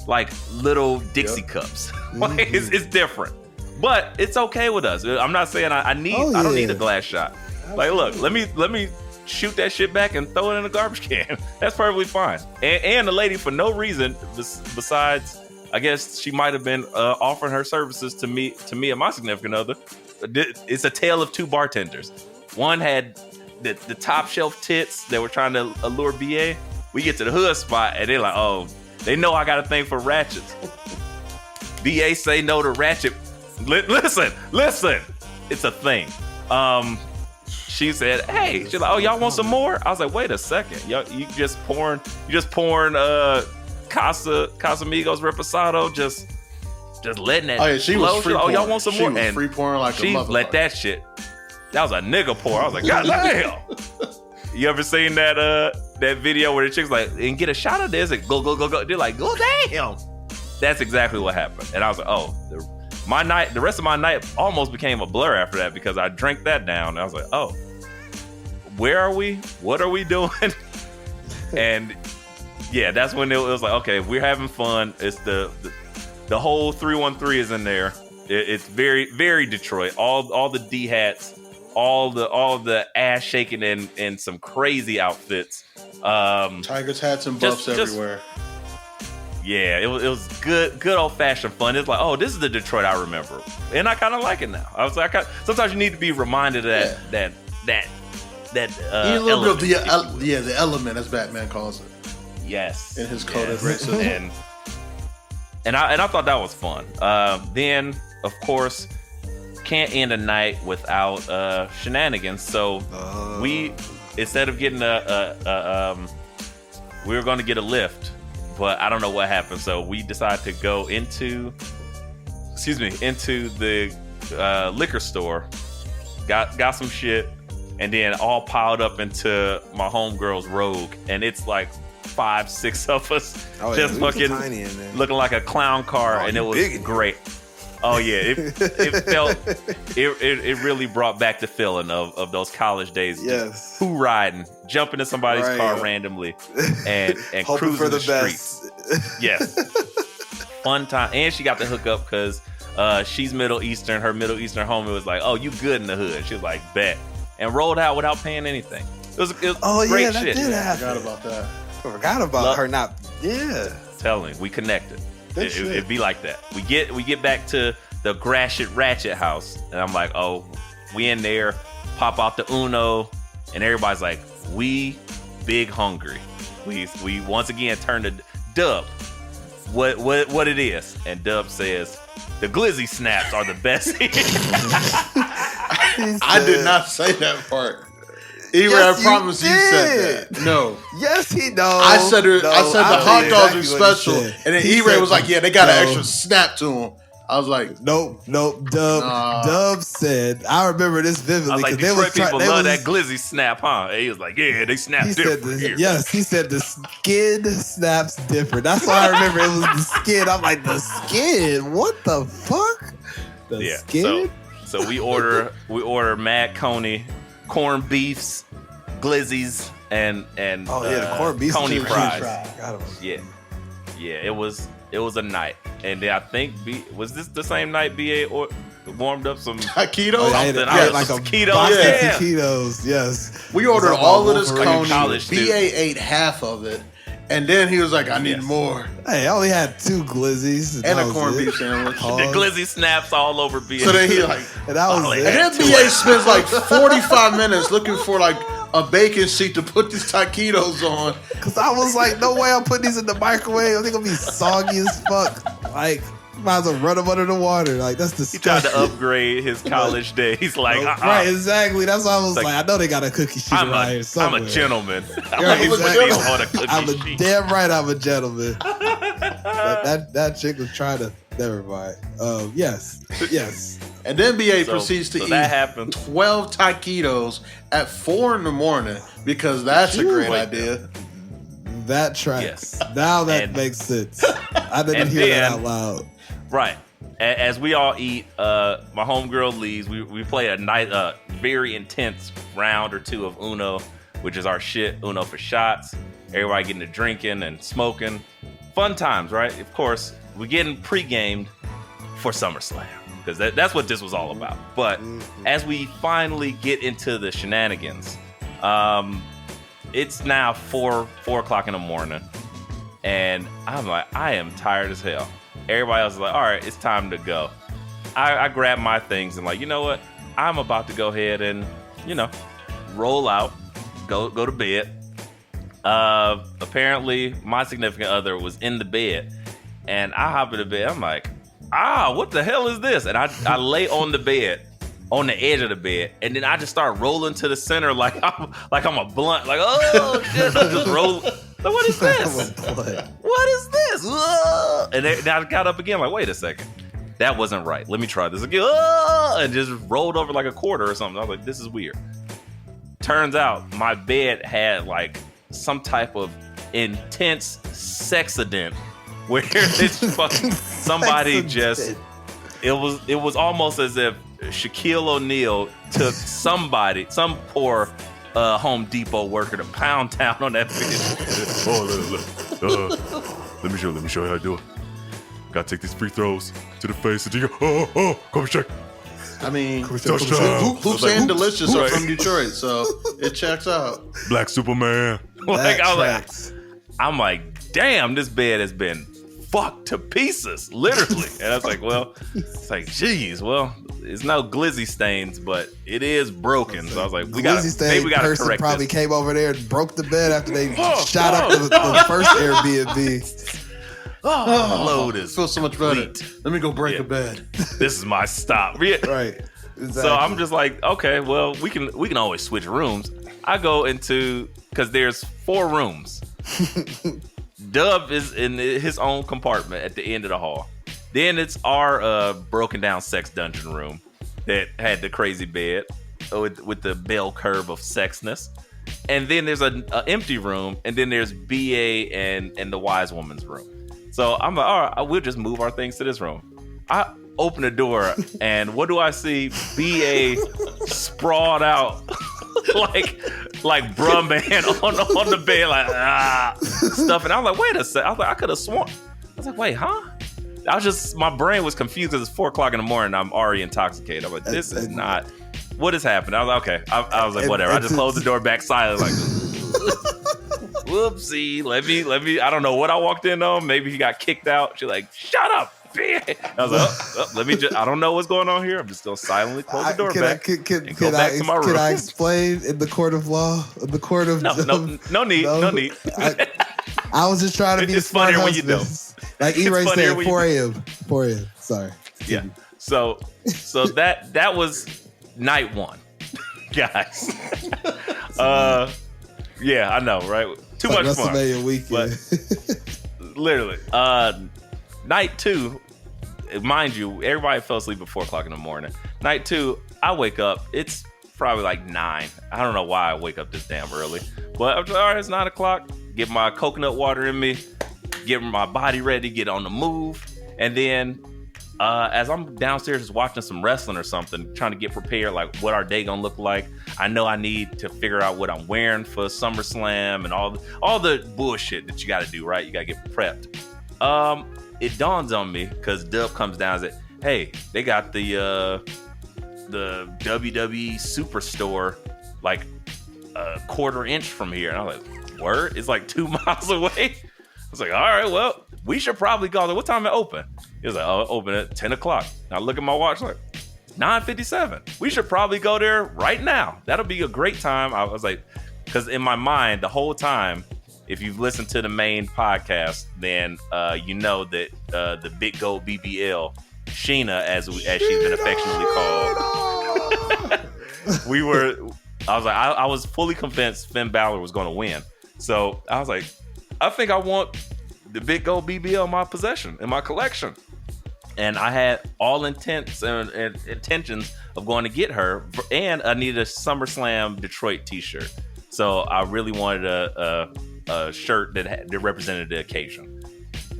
S3: like little Dixie cups. Like, it's different, but it's okay with us. I'm not saying I don't need a glass shot. Like, look, let me shoot that shit back and throw it in a garbage can. That's perfectly fine. And the lady, for no reason besides, I guess she might have been offering her services to me and my significant other. It's a tale of two bartenders. One had the top shelf tits that were trying to allure BA. We get to the hood spot and they're like, oh, they know I got a thing for ratchets. BA say no to ratchet. Listen, it's a thing. She said, hey, she's like, oh, y'all want some more? I was like, wait a second. You just pouring Casamigos Reposado, just letting that.
S4: Oh yeah, she
S3: flow.
S4: was free.
S3: Like, oh, y'all want some more?
S4: And free pouring like
S3: she
S4: a motherfucker.
S3: let that shit. That was a nigga pour. I was like, God damn. You ever seen that video where the chick's like, and get a shot of this? And go. They're like, go damn. That's exactly what happened. And I was like, oh, the rest of my night almost became a blur after that because I drank that down. And I was like, oh, where are we? What are we doing? And yeah, that's when it was like, okay, we're having fun. It's the whole 313 is in there. It's very, very Detroit. All the D hats, all the ass shaking in some crazy outfits.
S4: Tigers hats and buffs everywhere.
S3: Yeah, it was good old fashioned fun. It's like, oh, this is the Detroit I remember, and I kind of like it now. I was like, sometimes you need to be reminded of that
S4: a little bit of the element, as Batman calls it.
S3: Yes,
S4: in his code of
S3: racism. And I thought that was fun. Then of course, can't end a night without shenanigans. So we, instead of getting we were going to get a lift. But I don't know what happened, so we decided to go into the liquor store, got some shit, and then all piled up into my homegirl's Rogue, and it's like 5-6 of us just fucking looking like a clown car, and it was great. Oh yeah, it felt it really brought back the feeling of those college days.
S2: Yes,
S3: who riding, jumping in somebody's car randomly, and cruising
S2: for the
S3: streets. Yes, fun time. And she got the hookup because she's Middle Eastern. Her Middle Eastern homie was like, "Oh, you good in the hood?" She was like, "Bet," and rolled out without paying anything. It was great shit.
S2: Did happen.
S4: Forgot about that.
S2: Forgot about her not. Yeah,
S3: telling you, we connected. It'd be like that. We get back to the Ratchet house, and I'm like, oh, we in there, pop out the Uno, and everybody's like, we big hungry. We once again turn to Dub. What it is? And Dub says, the Glizzy snaps are the best.
S4: I did not say that part. I promise you said that. No.
S2: Yes, he knows.
S4: I said the hot dogs are special, and then E-Ray was like, "Yeah, they got an extra snap to them." I was like,
S2: "Nope." Dub said, "I remember this vividly."
S3: I was like, Detroit people love that Glizzy snap, huh? And he was like, "Yeah, they snap different."
S2: Yes, he said the skin snaps different. That's why I remember it was the skin. I'm like, the skin. What the fuck? The skin.
S3: So we order Mad Coney, corned beefs, Glizzies, and
S2: the corned beef
S3: Coney fries. Yeah, it was a night, and then I think was this the same night BA warmed up some
S4: taquitos?
S2: Like a taquitos. Yes,
S4: we ordered all of this Coney. BA ate half of it, and then he was like, "I need more."
S2: Hey, I only had 2 Glizzies
S4: and a corned beef sandwich.
S3: The Glizzy snaps all over BA.
S4: So then he like,
S2: and that was it.
S4: And then BA spends like 45 minutes looking for like a bacon sheet to put these taquitos on.
S2: Cause I was like, no way I'm putting these in the microwave. They're gonna be soggy as fuck. Like, might as well run them under the water. Like, that's disgusting.
S3: He tried to upgrade his college days. Like,
S2: right, exactly. That's why I was like, I know they got a cookie sheet around here somewhere.
S3: I'm a gentleman.
S2: Right, exactly. Damn right I'm a gentleman. That chick was trying to. Never mind. Yes.
S4: And then BA proceeds to eat
S3: that happened.
S4: 12 taquitos at 4 a.m. because that's a great idea.
S2: That tracks.
S3: Yes.
S2: Now that makes sense. I didn't hear that out loud.
S3: Right. As we all eat, my homegirl leaves. We play a nice, very intense round or two of Uno, which is our shit. Uno for shots. Everybody getting to drinking and smoking. Fun times, right? Of course, we're getting pre-gamed for SummerSlam because that's what this was all about. But as we finally get into the shenanigans, it's now 4 o'clock in the morning, and I'm like, I am tired as hell. Everybody else is like, all right, it's time to go. I grab my things and like, you know what? I'm about to go ahead and, roll out, go to bed. Apparently, my significant other was in the bed, and I hop in the bed. I'm like, what the hell is this? And I lay on the bed, on the edge of the bed, and then I just start rolling to the center like I'm a blunt. Like, oh shit! I just roll. Like, what is this? What is this? And then I got up again. Like, wait a second, that wasn't right. Let me try this again. And just rolled over like a quarter or something. I was like, this is weird. Turns out my bed had like some type of intense sexadent where it's fucking somebody just. It was almost as if Shaquille O'Neal took some poor Home Depot worker to pound town on that bitch. Let me show you how to do it. Gotta take these free throws to the face and you go, come check.
S4: I mean,
S3: touchdown.
S4: Hoops and Delicious are from Detroit, so it checks out.
S3: Black Superman. I'm like, damn, this bed has been fucked to pieces, literally. And I was like, well, it's like, geez, well, it's no Glizzy stains, but it is broken. So I was like, we got to correct
S2: probably
S3: this.
S2: came over there and broke the bed after they shot up the first Airbnb.
S3: Load is
S4: feels so much better. Let me go break a bed.
S3: This is my stop.
S2: Right. Exactly.
S3: So I'm just like, okay, well, we can always switch rooms. I go into, because there's 4 rooms. Dub is in his own compartment at the end of the hall. Then it's our broken down sex dungeon room that had the crazy bed with the bell curve of sexness. And then there's an empty room, and then there's BA and the wise woman's room. So I'm like, all right, we'll just move our things to this room. I open the door, and what do I see? BA sprawled out like bruh man on the bed, like stuff. And I was like, wait a sec. I was like, I could have sworn. I was like, wait, huh? My brain was confused because it's 4 o'clock in the morning. And I'm already intoxicated. I'm like, this is not. What has happened? I was like, okay. I was like, whatever. I just closed the door back silent, like, whoopsie. Let me. I don't know what I walked in on. Maybe he got kicked out. She's like, shut up. I was like, let me just. I don't know what's going on here. I'm just gonna silently close the door back and go back to my room.
S2: Can I explain in the court of law? In the court of
S3: no need.
S2: I was just trying to be a smart husband. When you know. Like E-Ray said, 4 a.m. 4 a.m. Sorry.
S3: Yeah. So that was night 1, guys. Yeah, I know, right? Too much fun.
S2: WrestleMania weekend.
S3: But literally, night 2. Mind you, everybody fell asleep at 4 o'clock in the morning. Night 2, I wake up. It's probably like 9. I don't know why I wake up this damn early. But I'm like, all right, it's 9 o'clock. Get my coconut water in me. Get my body ready. Get on the move. And then as I'm downstairs just watching some wrestling or something, trying to get prepared, like what our day gonna look like. I know I need to figure out what I'm wearing for SummerSlam and all the bullshit that you got to do, right? You got to get prepped. It dawns on me because Dub comes down and says, hey, they got the WWE Superstore like a quarter inch from here. And I'm like, word? It's like 2 miles away? I was like, all right, well, we should probably go there. What time it open? He was like, oh, open at 10 o'clock. I look at my watch, like, 9:57. We should probably go there right now. That'll be a great time. I was like, because in my mind, the whole time, if you've listened to the main podcast, then you know that the Big Gold BBL, Sheena, as she's been affectionately called, I was fully convinced Finn Balor was going to win. So I was like, I think I want the Big Gold BBL in my possession, in my collection. And I had all intents and intentions of going to get her, and I needed a SummerSlam Detroit t-shirt. So I really wanted a shirt that represented the occasion.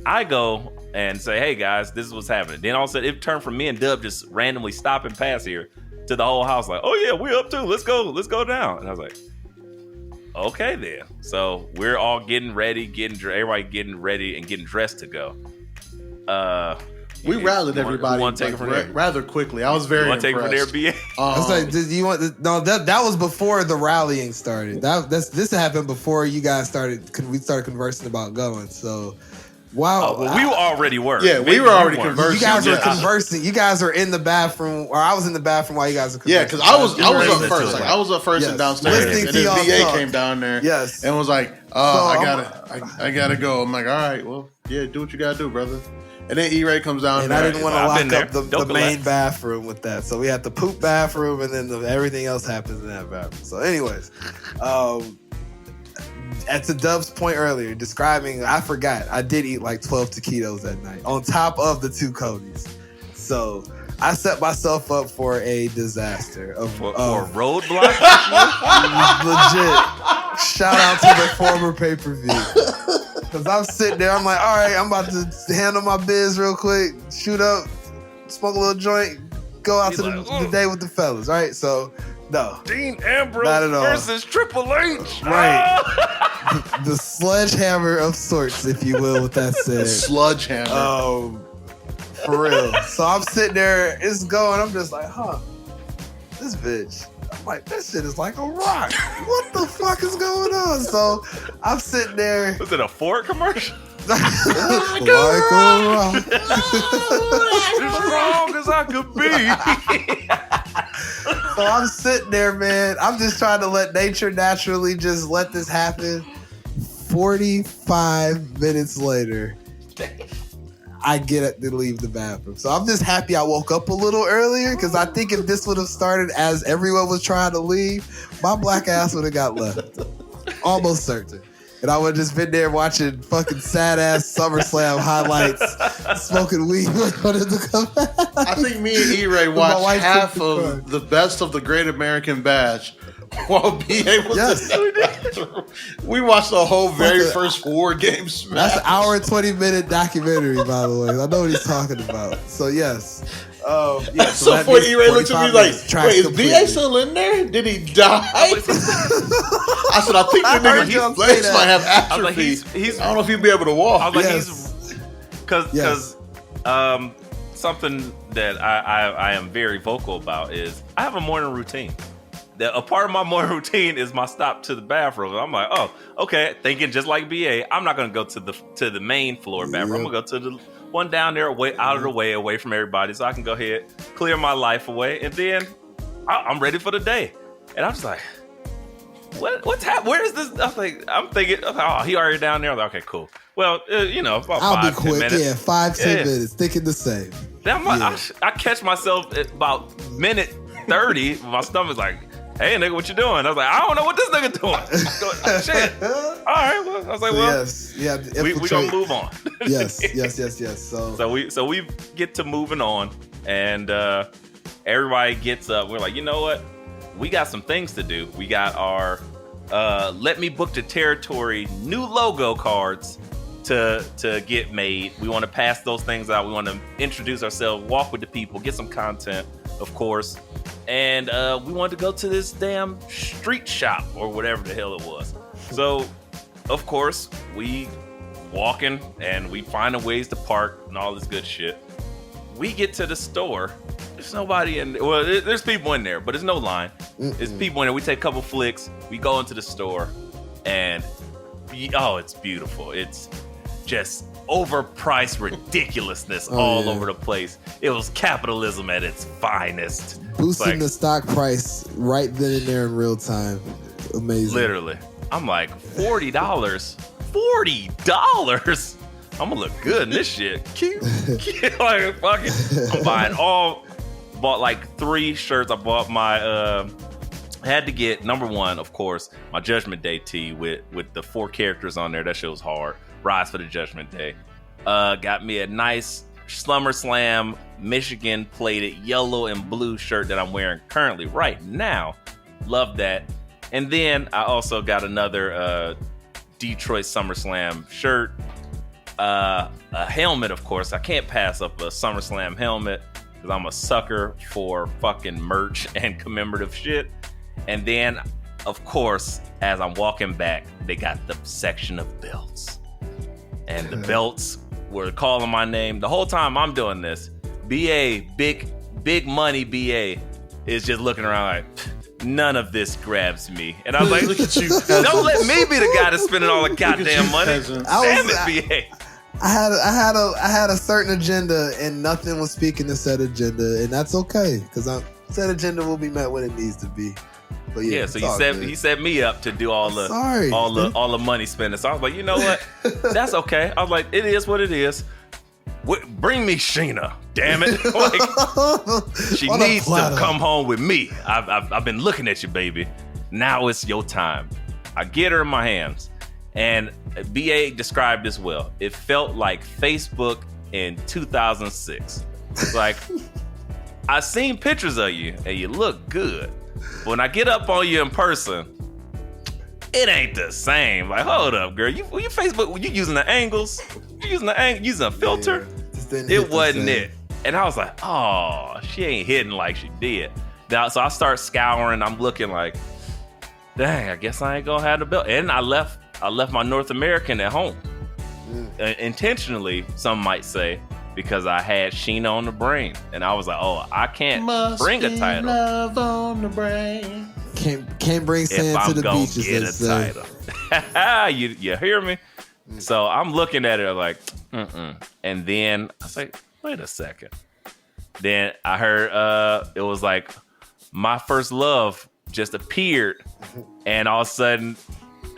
S3: I go and say, hey guys, this is what's happening. Then all of a sudden it turned from me and Dub just randomly stopping past here to the whole house like, oh yeah, we're up too. Let's go down. And I was like, okay then. So we're all getting ready, everybody getting ready and getting dressed to go.
S4: We rallied everybody rather quickly. I was very impressed. Take it from there, BA?
S2: I was like, did you want? No, that was before the rallying started. This happened before you guys started. We started conversing about going. So, wow,
S3: we already were.
S4: Yeah, we were already conversing.
S2: You guys were conversing. You guys were in the bathroom, or I was in the bathroom while you guys were conversing.
S4: Yeah, because I was up first. Like I was up first and downstairs, and then BA came down there.
S2: Yes,
S4: and was like, I gotta go. I'm like, all right, well, yeah, do what you gotta do, brother. And then E-Ray comes down
S2: and
S4: there.
S2: I didn't want to lock up the main bathroom with that. So we had the poop bathroom, and then everything else happens in that bathroom. So anyways, at the Dub's point earlier, describing, I forgot, I did eat like 12 taquitos that night, on top of the 2 Codys. So I set myself up for a disaster.
S3: For a roadblock?
S2: Legit. Shout out to the former pay-per-view. Because I'm sitting there, I'm like, all right, I'm about to handle my biz real quick, shoot up, smoke a little joint, go out to the day with the fellas, right? So, no.
S3: Dean Ambrose versus Triple H.
S2: Right. The sledgehammer of sorts, if you will, with that said.
S4: Sludgehammer.
S2: For real. So I'm sitting there, it's going, I'm just like, this bitch. I'm like, this shit is like a rock. What the fuck is going on? So I'm sitting there.
S3: Was it a Ford commercial?
S2: Like a rock.
S3: As strong as I could be.
S2: So I'm sitting there, man. I'm just trying to let nature naturally just let this happen. 45 minutes later, I get up to leave the bathroom. So I'm just happy I woke up a little earlier, because I think if this would have started as everyone was trying to leave, my black ass would have got left. Almost certain. And I would have just been there watching fucking sad-ass SummerSlam highlights, smoking weed.
S4: I think me and E-Ray watched half of the best of the Great American Bash while BA was in the bathroom. We watched the whole first 4 game smash.
S2: That's an hour and 20-minute documentary, by the way. I know what he's talking about. So, yes.
S4: So before E-Ray looks at me like, wait, is BA still in there? Did he die? I said, I think the nigga's legs might have atrophy. I don't know if he'll be able to walk.
S3: I was like, because something that I am very vocal about is I have a morning routine. A part of my morning routine is my stop to the bathroom. I'm like, oh, okay. Thinking just like BA, I'm not going to go to the main floor bathroom. I'm going to go to the one down there, out of the way, away from everybody, so I can go ahead, clear my life away, and then I'm ready for the day. And I'm just like, what's happening? Where is this? I'm thinking, oh, he already down there. I'm like, okay, cool. Well, about
S2: I'll
S3: 5,
S2: be quick.
S3: 10 minutes.
S2: Yeah, 5-10 minutes. Thinking the same.
S3: Then I catch myself at about minute 30. My stomach's like, hey, nigga, what you doing? I was like, I don't know what this nigga doing. Shit. All right. Well, I was like, well,
S2: yes, yeah,
S3: we gonna move on.
S2: yes. So
S3: we get to moving on, and everybody gets up. We're like, you know what? We got some things to do. We got our Let Me Book the Territory new logo cards to get made. We want to pass those things out. We want to introduce ourselves, walk with the people, get some content, of course. And we wanted to go to this damn street shop or whatever the hell it was. So, of course, we walking and we finding ways to park and all this good shit. We get to the store. There's nobody in there. Well, there's people in there, but there's no line. There's people in there. We take a couple flicks. We go into the store and, it's beautiful. It's just overpriced ridiculousness all over the place. It was capitalism at its finest.
S2: Boosting the stock price right then and there in real time. Amazing.
S3: Literally. I'm like, $40? $40? I'm gonna look good in this shit. Like, fuck it. I'm bought like 3 shirts. I bought my had to get number 1, of course, my Judgment Day tee with the 4 characters on there. That shit was hard. Rise for the Judgment Day. Got me a nice SummerSlam Michigan plated yellow and blue shirt that I'm wearing currently right now. Love that. And then I also got another Detroit SummerSlam shirt. A helmet, of course. I can't pass up a SummerSlam helmet because I'm a sucker for fucking merch and commemorative shit. And then, of course, as I'm walking back, they got the section of belts. And the belts were calling my name. The whole time I'm doing this, BA, big money BA, is just looking around like, none of this grabs me. And I was like,
S4: look at you,
S3: don't let me be the guy that's spending all the goddamn money.
S4: peasants.
S3: Damn it, BA.
S2: I had a certain agenda, and nothing was speaking to said agenda, and that's okay because said agenda will be met when it needs to be. But yeah,
S3: so he set me up to do all the money spending. So I was like, you know what? That's okay. I was like, it is what it is. Bring me Sheena, damn it! Like, she needs to come home with me. I've been looking at you, baby. Now it's your time. I get her in my hands, and BA described this well. It felt like Facebook in 2006. Like, I seen pictures of you, and you look good. But when I get up on you in person, it ain't the same. Like, hold up, girl. You Facebook, you using the angles? You using a filter?
S2: Yeah,
S3: it wasn't it. And I was like, oh, she ain't hitting like she did. Now, so I start scouring. I'm looking like, dang, I guess I ain't gonna have the belt. And I left my North American at home. Intentionally, some might say, because I had Sheena on the brain. And I was like, oh, I can't bring a title.
S4: Love on the brain.
S2: Can't bring sand to the beaches.
S3: Get a title. you hear me? So I'm looking at it like, and then I was like, wait a second. Then I heard it was like My First Love just appeared, and all of a sudden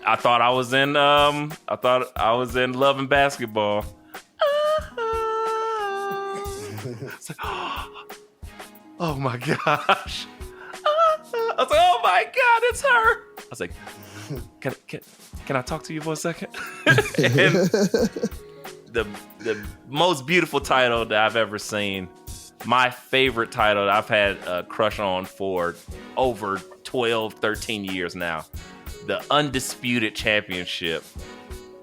S3: I thought I was in Love and Basketball. It's like, oh my gosh. I was like, oh my God, it's her. I was like, can I talk to you for a second? And the most beautiful title that I've ever seen, my favorite title that I've had a crush on for over 12, 13 years now, the Undisputed Championship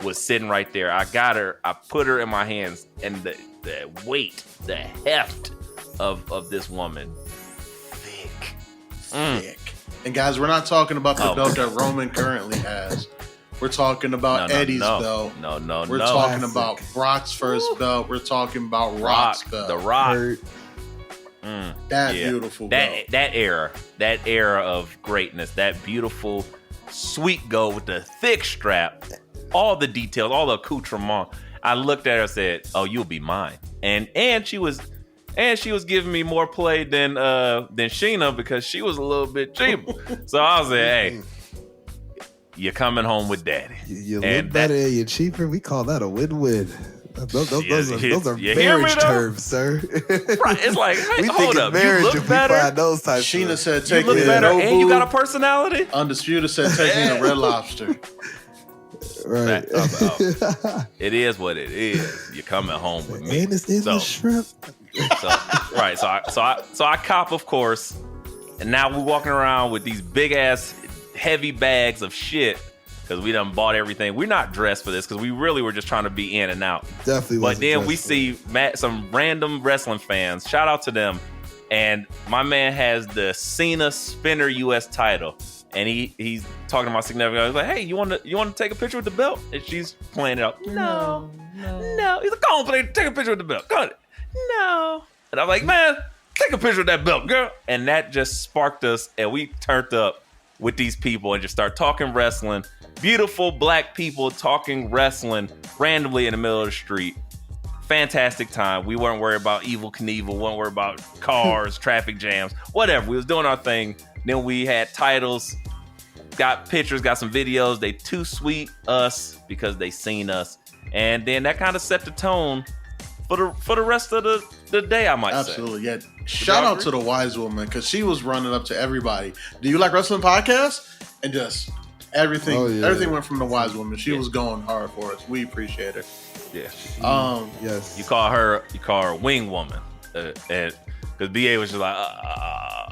S3: was sitting right there. I got her, I put her in my hands, and the weight, the heft of this woman, thick.
S4: And guys, we're not talking about the belt that Roman currently has. We're talking about Eddie's belt. We're talking about Brock's first belt. We're talking about Rock's belt.
S3: The Rock.
S4: Beautiful belt.
S3: That era of greatness, that beautiful sweet gold with the thick strap, all the details, all the accoutrement. I looked at her and said, oh, you'll be mine. And she was giving me more play than Sheena because she was a little bit cheaper. So I was like, hey, you're coming home with daddy.
S2: You look better and you're cheaper. We call that a win-win. Those are marriage terms, sir.
S3: Right. It's like, hey, hold up. You look better.
S4: Sheena said, take
S3: me
S4: to
S3: better,
S4: Nobu.
S3: and you got a personality.
S4: Undisputed said, take me to Red Lobster.
S2: Right.
S3: It is what it is. You're coming home with me.
S2: And it's in the shrimp.
S3: So I cop, of course, and now we're walking around with these big ass heavy bags of shit because we done bought everything. We're not dressed for this because we really were just trying to be in and out.
S2: Definitely.
S3: But then we see some random wrestling fans. Shout out to them. And my man has the Cena Spinner US title. And he's talking to my significant other. He's like, hey, you want to take a picture with the belt? And she's playing it up. No. He's like, come on, take a picture with the belt. Come on. No. And I'm like, man, take a picture of that belt, girl. And that just sparked us. And we turned up with these people and just start talking wrestling. Beautiful black people talking wrestling randomly in the middle of the street. Fantastic time. We weren't worried about Evel Knievel. Weren't worried about cars, traffic jams, whatever. We was doing our thing. Then we had titles, got pictures, got some videos. They too sweet us because they seen us. And then that kind of set the tone for the rest of the day, I might say.
S4: Absolutely, yeah. Shout out to the wise woman because she was running up to everybody. Do you like wrestling podcasts? And just Everything went from the wise woman. She was going hard for us. We appreciate her.
S3: Yeah.
S2: Yes.
S3: You call her wing woman, and because BA was just like,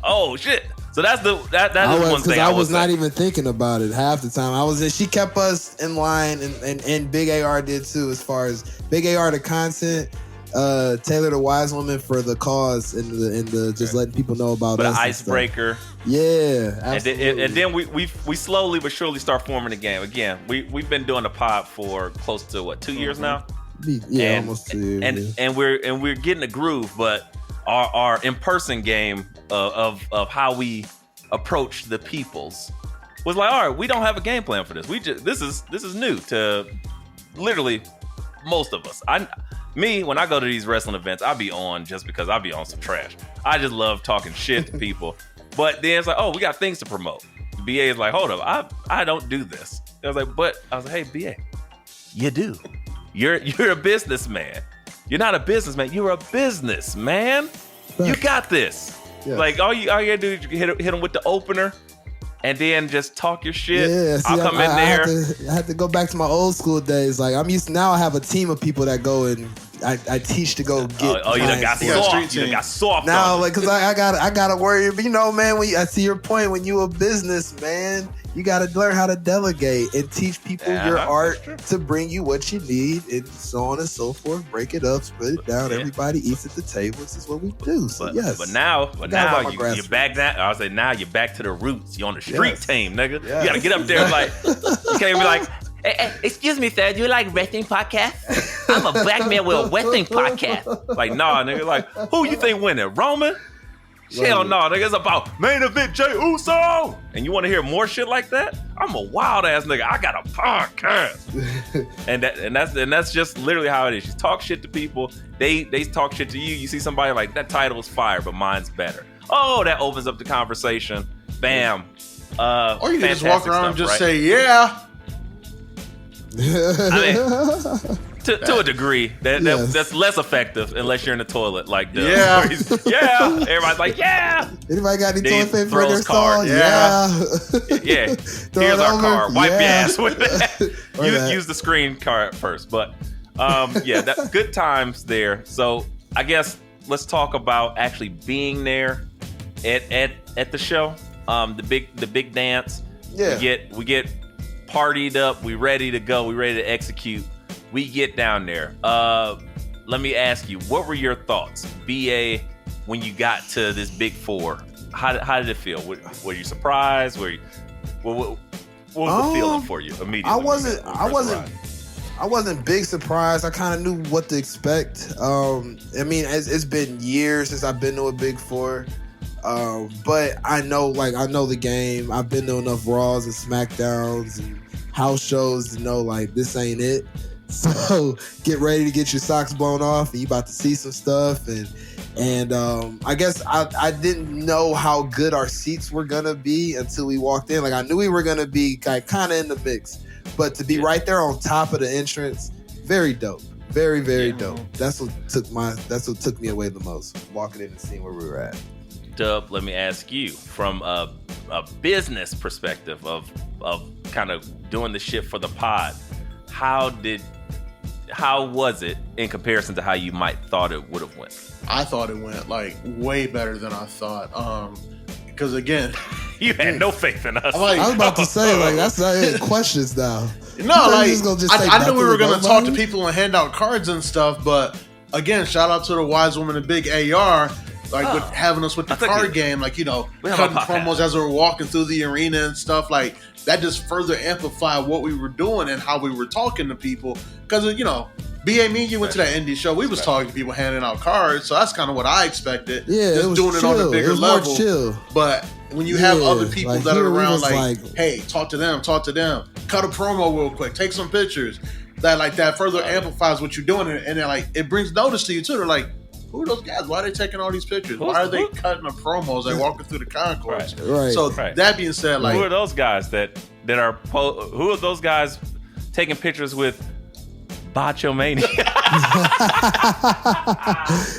S3: oh shit. So that is one thing.
S2: I was not even thinking about it half the time. She kept us in line, and Big AR did too. As far as Big AR, the content, Taylor the wise woman for the cause and the just letting people know about us.
S3: But an icebreaker.
S2: Yeah, absolutely.
S3: And then we slowly but surely start forming the game again. We've been doing the pod for close to 2 years now.
S2: Yeah, almost 2 years.
S3: And we're getting a groove, but our in-person game of how we approach the peoples was like, all right, we don't have a game plan for this. This is new to literally most of us. When I go to these wrestling events, I be on just because I be on some trash. I just love talking shit to people. But then it's like, oh, we got things to promote. BA is like, hold up, I don't do this. I was like, hey, BA, you do. You're a businessman. You're not a businessman. You're a businessman. You got this. Yes. Like all you gotta do is hit them with the opener, and then just talk your shit.
S2: Yeah, see,
S3: I'll come in there.
S2: I have to go back to my old school days. Like I'm used to now. I have a team of people that go and I teach to go get.
S3: Oh, you done got soft. You done got soft.
S2: Now, like, cause I gotta worry. But you know, man, I see your point. When you a businessman, you gotta learn how to delegate and teach people your art to bring you what you need, and so on and so forth. Break it up, split it down. Everybody eats at the table. This is what we do. So
S3: but now you're back. I was like, now you're back to the roots. You're on the street team, nigga. Yes. You gotta get up there like you can't be like. Hey, excuse me, sir. Do you like wrestling podcasts? I'm a black man with a wrestling podcast. Like, nah, nigga. Like, who you think winning? Roman? Hell no, nigga. It's about main event Jey Uso. And you want to hear more shit like that? I'm a wild ass nigga. I got a podcast. and that's just literally how it is. You talk shit to people. They talk shit to you. You see somebody like that title is fire, but mine's better. Oh, that opens up the conversation. Bam.
S4: Or you can just walk around and just say, yeah.
S3: I mean, to a degree, that's less effective unless you're in the toilet, like the everybody's like, yeah.
S2: Anybody got any toilet paper in their
S3: card?
S2: Yeah.
S3: Here's our card. Wipe your ass with that. Use the screen card first, but that good times there. So I guess let's talk about actually being there at the show. The big dance. Yeah. We get partied up, we ready to go, we ready to execute. We get down there. Let me ask you, what were your thoughts, BA, when you got to this big four? How did it feel? Were you surprised? What was the feeling for you immediately?
S2: I wasn't big surprised. I kind of knew what to expect. I mean, it's been years since I've been to a big four. But I know the game. I've been to enough Raws and SmackDowns and house shows to know like this ain't it. So get ready to get your socks blown off, and you about to see some stuff. And I guess I didn't know how good our seats were gonna be until we walked in. Like I knew we were gonna be kind of in the mix, but to be right there on top of the entrance, very dope. Very, very dope. That's what took me away the most, walking in and seeing where we were at.
S3: Dub, let me ask you from a business perspective of kind of doing the shit for the pod. How was it in comparison to how you might thought it would have went?
S4: I thought it went like way better than I thought. Because again,
S3: you had no faith in us.
S2: I was about to say like that's not it. Questions now.
S4: No, like I knew we were gonna talk to people and hand out cards and stuff, but again, shout out to the wise woman and Big AR. Like with having us with the card game, like, you know, cutting promos as we were walking through the arena and stuff, like that just further amplified what we were doing and how we were talking to people. Because, you know, BA, me and you went to that indie show, we was talking to people, handing out cards, so that's kind of what I expected.
S2: Yeah,
S4: just doing
S2: chill.
S4: it on a bigger level.
S2: More chill.
S4: But when you have other people like that are around, like, hey, talk to them, cut a promo real quick, take some pictures. That further amplifies what you're doing, and then like it brings notice to you too. They're like, who are those guys? Why are they taking all these pictures? Why are they cutting the promos? They walking through the concourse.
S2: Right.
S4: So that being said, like,
S3: who are those guys who are those guys taking pictures with Botchamania?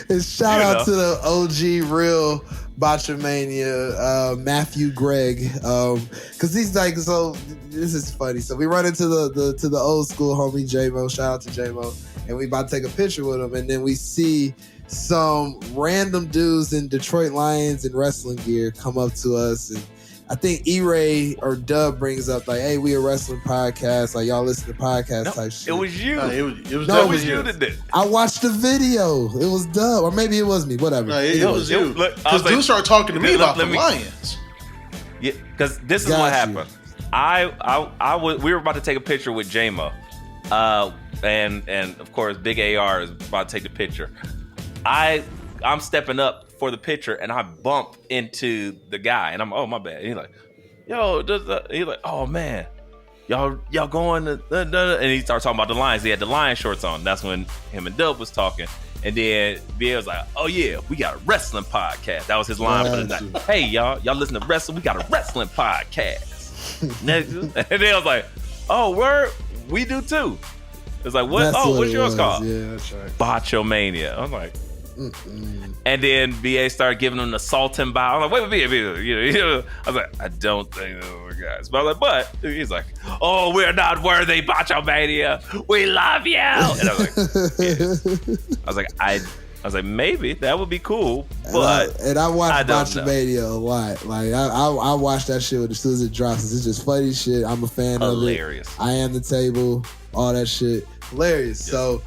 S2: And shout out to the OG real Botchamania, Matthew Gregg, because he's like, so this is funny. So we run into the old school homie J-Mo, shout out to J-Mo, and we about to take a picture with him, and then we see some random dudes in Detroit Lions and wrestling gear come up to us, and I think E-Ray or Dub brings up like, "Hey, we a wrestling podcast. Like y'all listen to podcasts type shit."
S3: It was you.
S4: It was
S3: you that did.
S2: I watched the video. It was Dub, or maybe it was me. Whatever.
S4: No, it was you. Because dude started talking to me about the Lions.
S3: Yeah, because this is what happened. We were about to take a picture with J-Mo, and of course Big AR is about to take the picture. I'm stepping up for the picture, and I bump into the guy, and I'm, oh my bad. And he's like, yo, he's like, oh man, y'all going to, and he started talking about the Lions. He had the Lion shorts on. That's when him and Dub was talking, and then BA was like, oh yeah, we got a wrestling podcast. That was his line for the night. Hey y'all listen to wrestling? We got a wrestling podcast. And then I was like, oh, we do too. It's like, what?
S2: That's
S3: what's yours called?
S2: Yeah, that's right.
S3: Botchamania. I'm like. And then BA started giving him the Sultan bow. I'm like, wait, I was like, I don't think those were guys. But I was like, but he's like, oh, we're not worthy, Botchamania. We love you. And I was like, yeah. I was like, maybe that would be cool, but
S2: and I watched Botchamania a lot. Like I watched that shit as soon as it drops. It's just funny shit. I'm a fan of it. Hilarious. I am the table. All that shit. Hilarious. Yeah. So,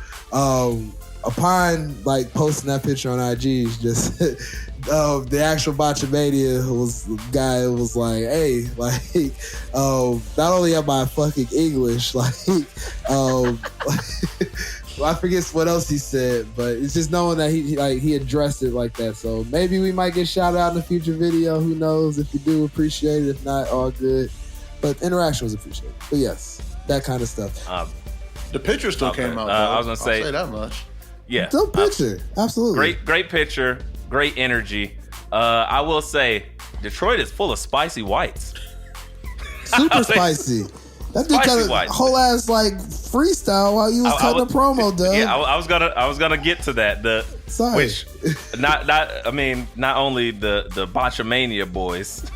S2: upon like posting that picture on IG, just the actual Botchamania guy was like, hey, like, not only am I fucking English, like, I forget what else he said, but it's just knowing that he addressed it like that. So maybe we might get shouted out in a future video. Who knows? If you do, appreciate it. If not, all good. But interaction was appreciated. But yes, that kind of stuff.
S4: The picture still came out.
S3: I was gonna say
S4: that much.
S3: Yeah,
S2: dope picture. Absolutely.
S3: Great picture. Great energy. I will say, Detroit is full of spicy whites.
S2: Super spicy. That dude got a whole ass like freestyle while you was cutting a promo, dude.
S3: Yeah, I was gonna get to that.
S2: Sorry.
S3: Which not only the Botchamania boys,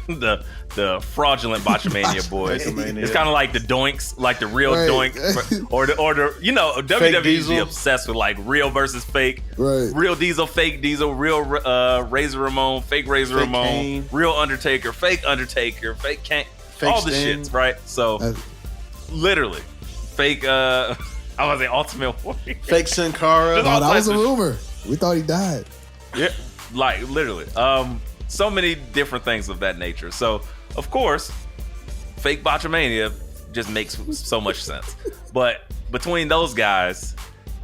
S3: the fraudulent Botchamania boys. It's kind of like the doinks, like the real doink, or the WWE's obsessed with like real versus fake, real Diesel, fake Diesel, real Razor Ramon, fake Razor Ramon, Kane. Real Undertaker, fake Kane, all the shits, right? So literally, fake. I was the Ultimate Warrior,
S4: fake Sin Cara.
S2: Oh, that was a rumor. We thought he died.
S3: Yeah, like literally. So many different things of that nature. So, of course, fake Botchamania just makes so much sense. But between those guys,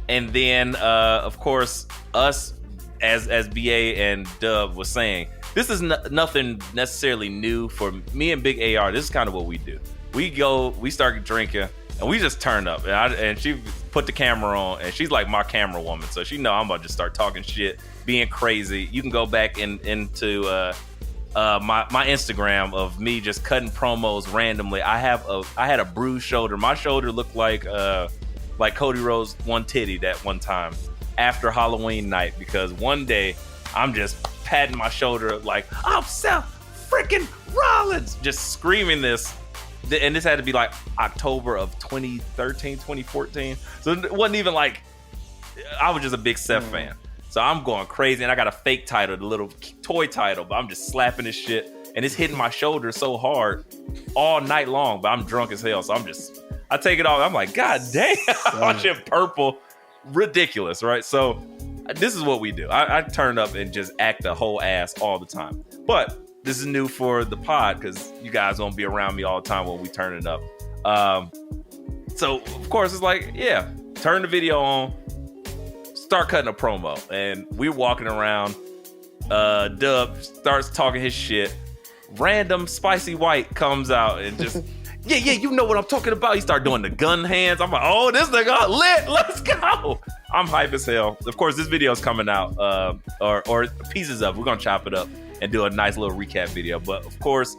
S3: and then, of course, us as BA and Dub was saying, this is nothing necessarily new for me and Big AR. This is kind of what we do. We start drinking, and we just turn up. And she put the camera on, and she's like my camera woman, so she know I'm about to just start talking shit, being crazy. You can go back into my Instagram of me just cutting promos randomly. I had a bruised shoulder. My shoulder looked like Cody Rhodes' one titty that one time after Halloween night, because one day I'm just patting my shoulder like, I'm Seth freaking Rollins, just screaming this. And this had to be like October of 2013, 2014. So it wasn't even like, I was just a big Seth fan. So I'm going crazy, and I got a fake title, the little toy title, but I'm just slapping this shit, and it's hitting my shoulder so hard all night long, but I'm drunk as hell. So I take it off. I'm like, God damn, my shit purple. Ridiculous, right? So this is what we do. I turn up and just act a whole ass all the time. But this is new for the pod, because you guys won't be around me all the time when we turn it up. So, of course, it's like, yeah, turn the video on, start cutting a promo. And we're walking around. Dub starts talking his shit. Random Spicy White comes out and just, yeah, you know what I'm talking about. He started doing the gun hands. I'm like, oh, this nigga lit. Let's go. I'm hype as hell. Of course, this video is coming out, or pieces of it. We're going to chop it up and do a nice little recap video. But of course,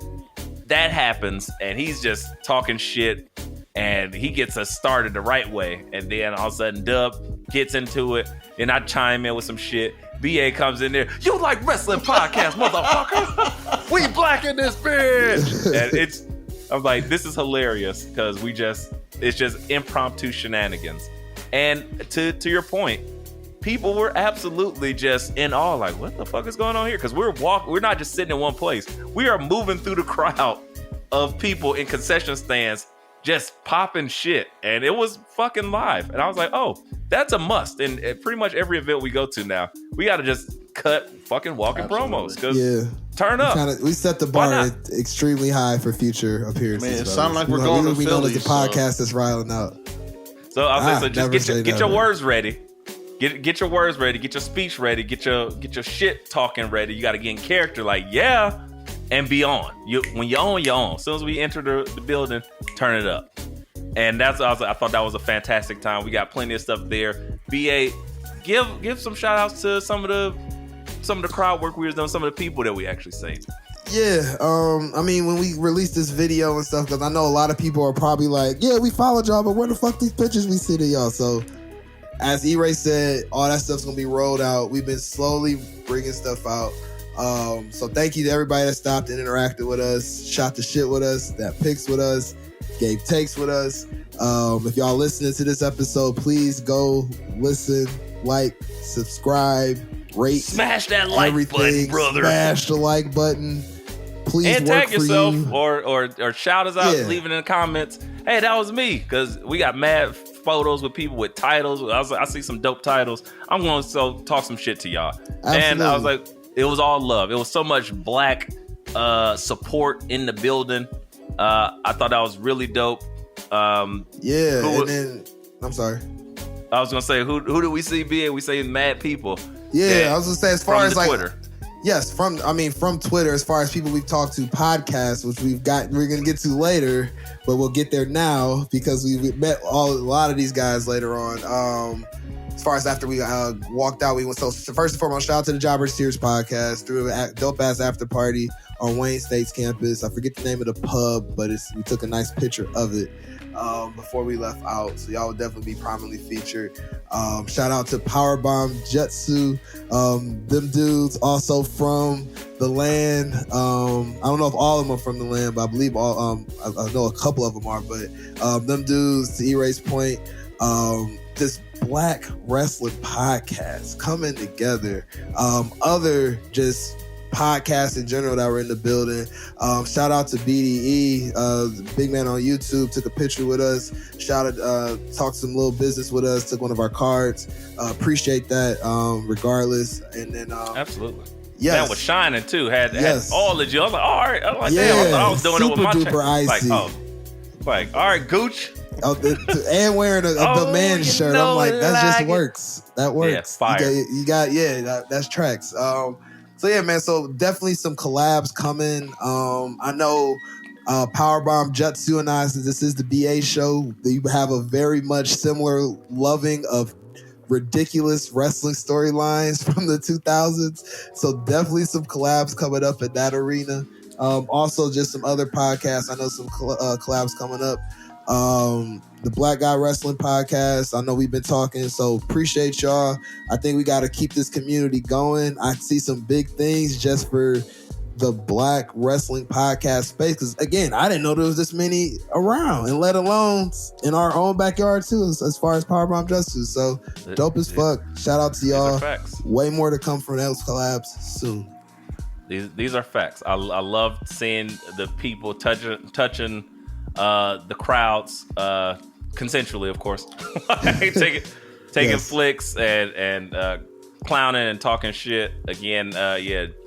S3: that happens, and he's just talking shit, and he gets us started the right way. And then all of a sudden, Dub gets into it, and I chime in with some shit. BA comes in there. You like wrestling podcast, motherfucker? We black in this bitch. And I'm like, this is hilarious because it's just impromptu shenanigans. And to your point, people were absolutely just in awe, like, what the fuck is going on here? Because we're not just sitting in one place. We are moving through the crowd of people in concession stands just popping shit. And it was fucking live. And I was like, oh, that's a must. And at pretty much every event we go to now, we got to just cut fucking walking promos. Because turn up.
S2: We set the bar extremely high for future appearances.
S4: Man, it sounds like we're going to Philly.
S2: We know that the podcast is riling out.
S3: So I was like, just get your words ready. Get your words ready. Get your speech ready. Get your shit talking ready. You got to get in character, like, yeah, and be on. When you're on, you're on. As soon as we enter the building, turn it up. And I thought that was a fantastic time. We got plenty of stuff there. BA, give some shout outs to some of the crowd work we was doing, some of the people that we actually seen.
S2: Yeah, I mean, when we released this video and stuff, because I know a lot of people are probably like, yeah, we followed y'all, but where the fuck these pictures we see to y'all? So, as E-Ray said, all that stuff's gonna be rolled out. We've been slowly bringing stuff out. So thank you to everybody that stopped and interacted with us, shot the shit with us, that pics with us, gave takes with us. If y'all listening to this episode, please go listen, like, subscribe, rate,
S3: smash that like button, brother.
S2: Smash the like button. Please
S3: and tag yourself or shout us out, leave it in the comments. Hey, that was me, because we got mad photos with people with titles. I see some dope titles. I'm going to talk some shit to y'all. Absolutely. And I was like, it was all love. It was so much black support in the building. I thought that was really dope.
S2: I'm sorry.
S3: I was gonna say, who do we see being? We see mad people.
S2: Yeah, I was gonna say, as far as like
S3: Twitter.
S2: Yes, from Twitter, as far as people we've talked to, podcasts, which we're gonna get to later, but we'll get there now because we met a lot of these guys later on. As far as after we walked out, we went. So first and foremost, shout out to the Jobbers Tears podcast, threw a dope ass after party on Wayne State's campus. I forget the name of the pub, but we took a nice picture of it before we left out. So y'all would definitely be prominently featured. Shout out to Powerbomb Jutsu. Them dudes also from the land. I don't know if all of them are from the land, but I believe all. I know a couple of them are. But them dudes, to E-Ray's point, this black wrestling podcast coming together. Other just podcasts in general that were in the building. Shout out to BDE, the big man on YouTube, took a picture with us. Talked some little business with us, took one of our cards. Appreciate that, regardless. And then
S3: absolutely.
S2: Yes.
S3: That was shining too. Had all the you. I was like, all right. I was like, damn, I thought I was doing it with my check. Like, all right, Gooch.
S2: And wearing the man shirt. I'm like, that just works. That works. Yeah,
S3: fire.
S2: You got that's tracks. So yeah, man. So definitely some collabs coming. I know Powerbomb Jutsu and I, since this is the BA show, you have a very much similar loving of ridiculous wrestling storylines from the 2000s. So definitely some collabs coming up in that arena. Also, just some other podcasts. I know some collabs coming up. The Black Guy Wrestling Podcast. I know we've been talking, so appreciate y'all. I think we got to keep this community going. I see some big things just for the Black Wrestling Podcast space, because again, I didn't know there was this many around, and let alone in our own backyard too, as far as Powerbomb Justice. So dope as fuck. Shout out to y'all. Way more to come from those collabs soon.
S3: These are facts. I love seeing the people touching the crowds consensually, of course. taking flicks and clowning and talking shit. Again,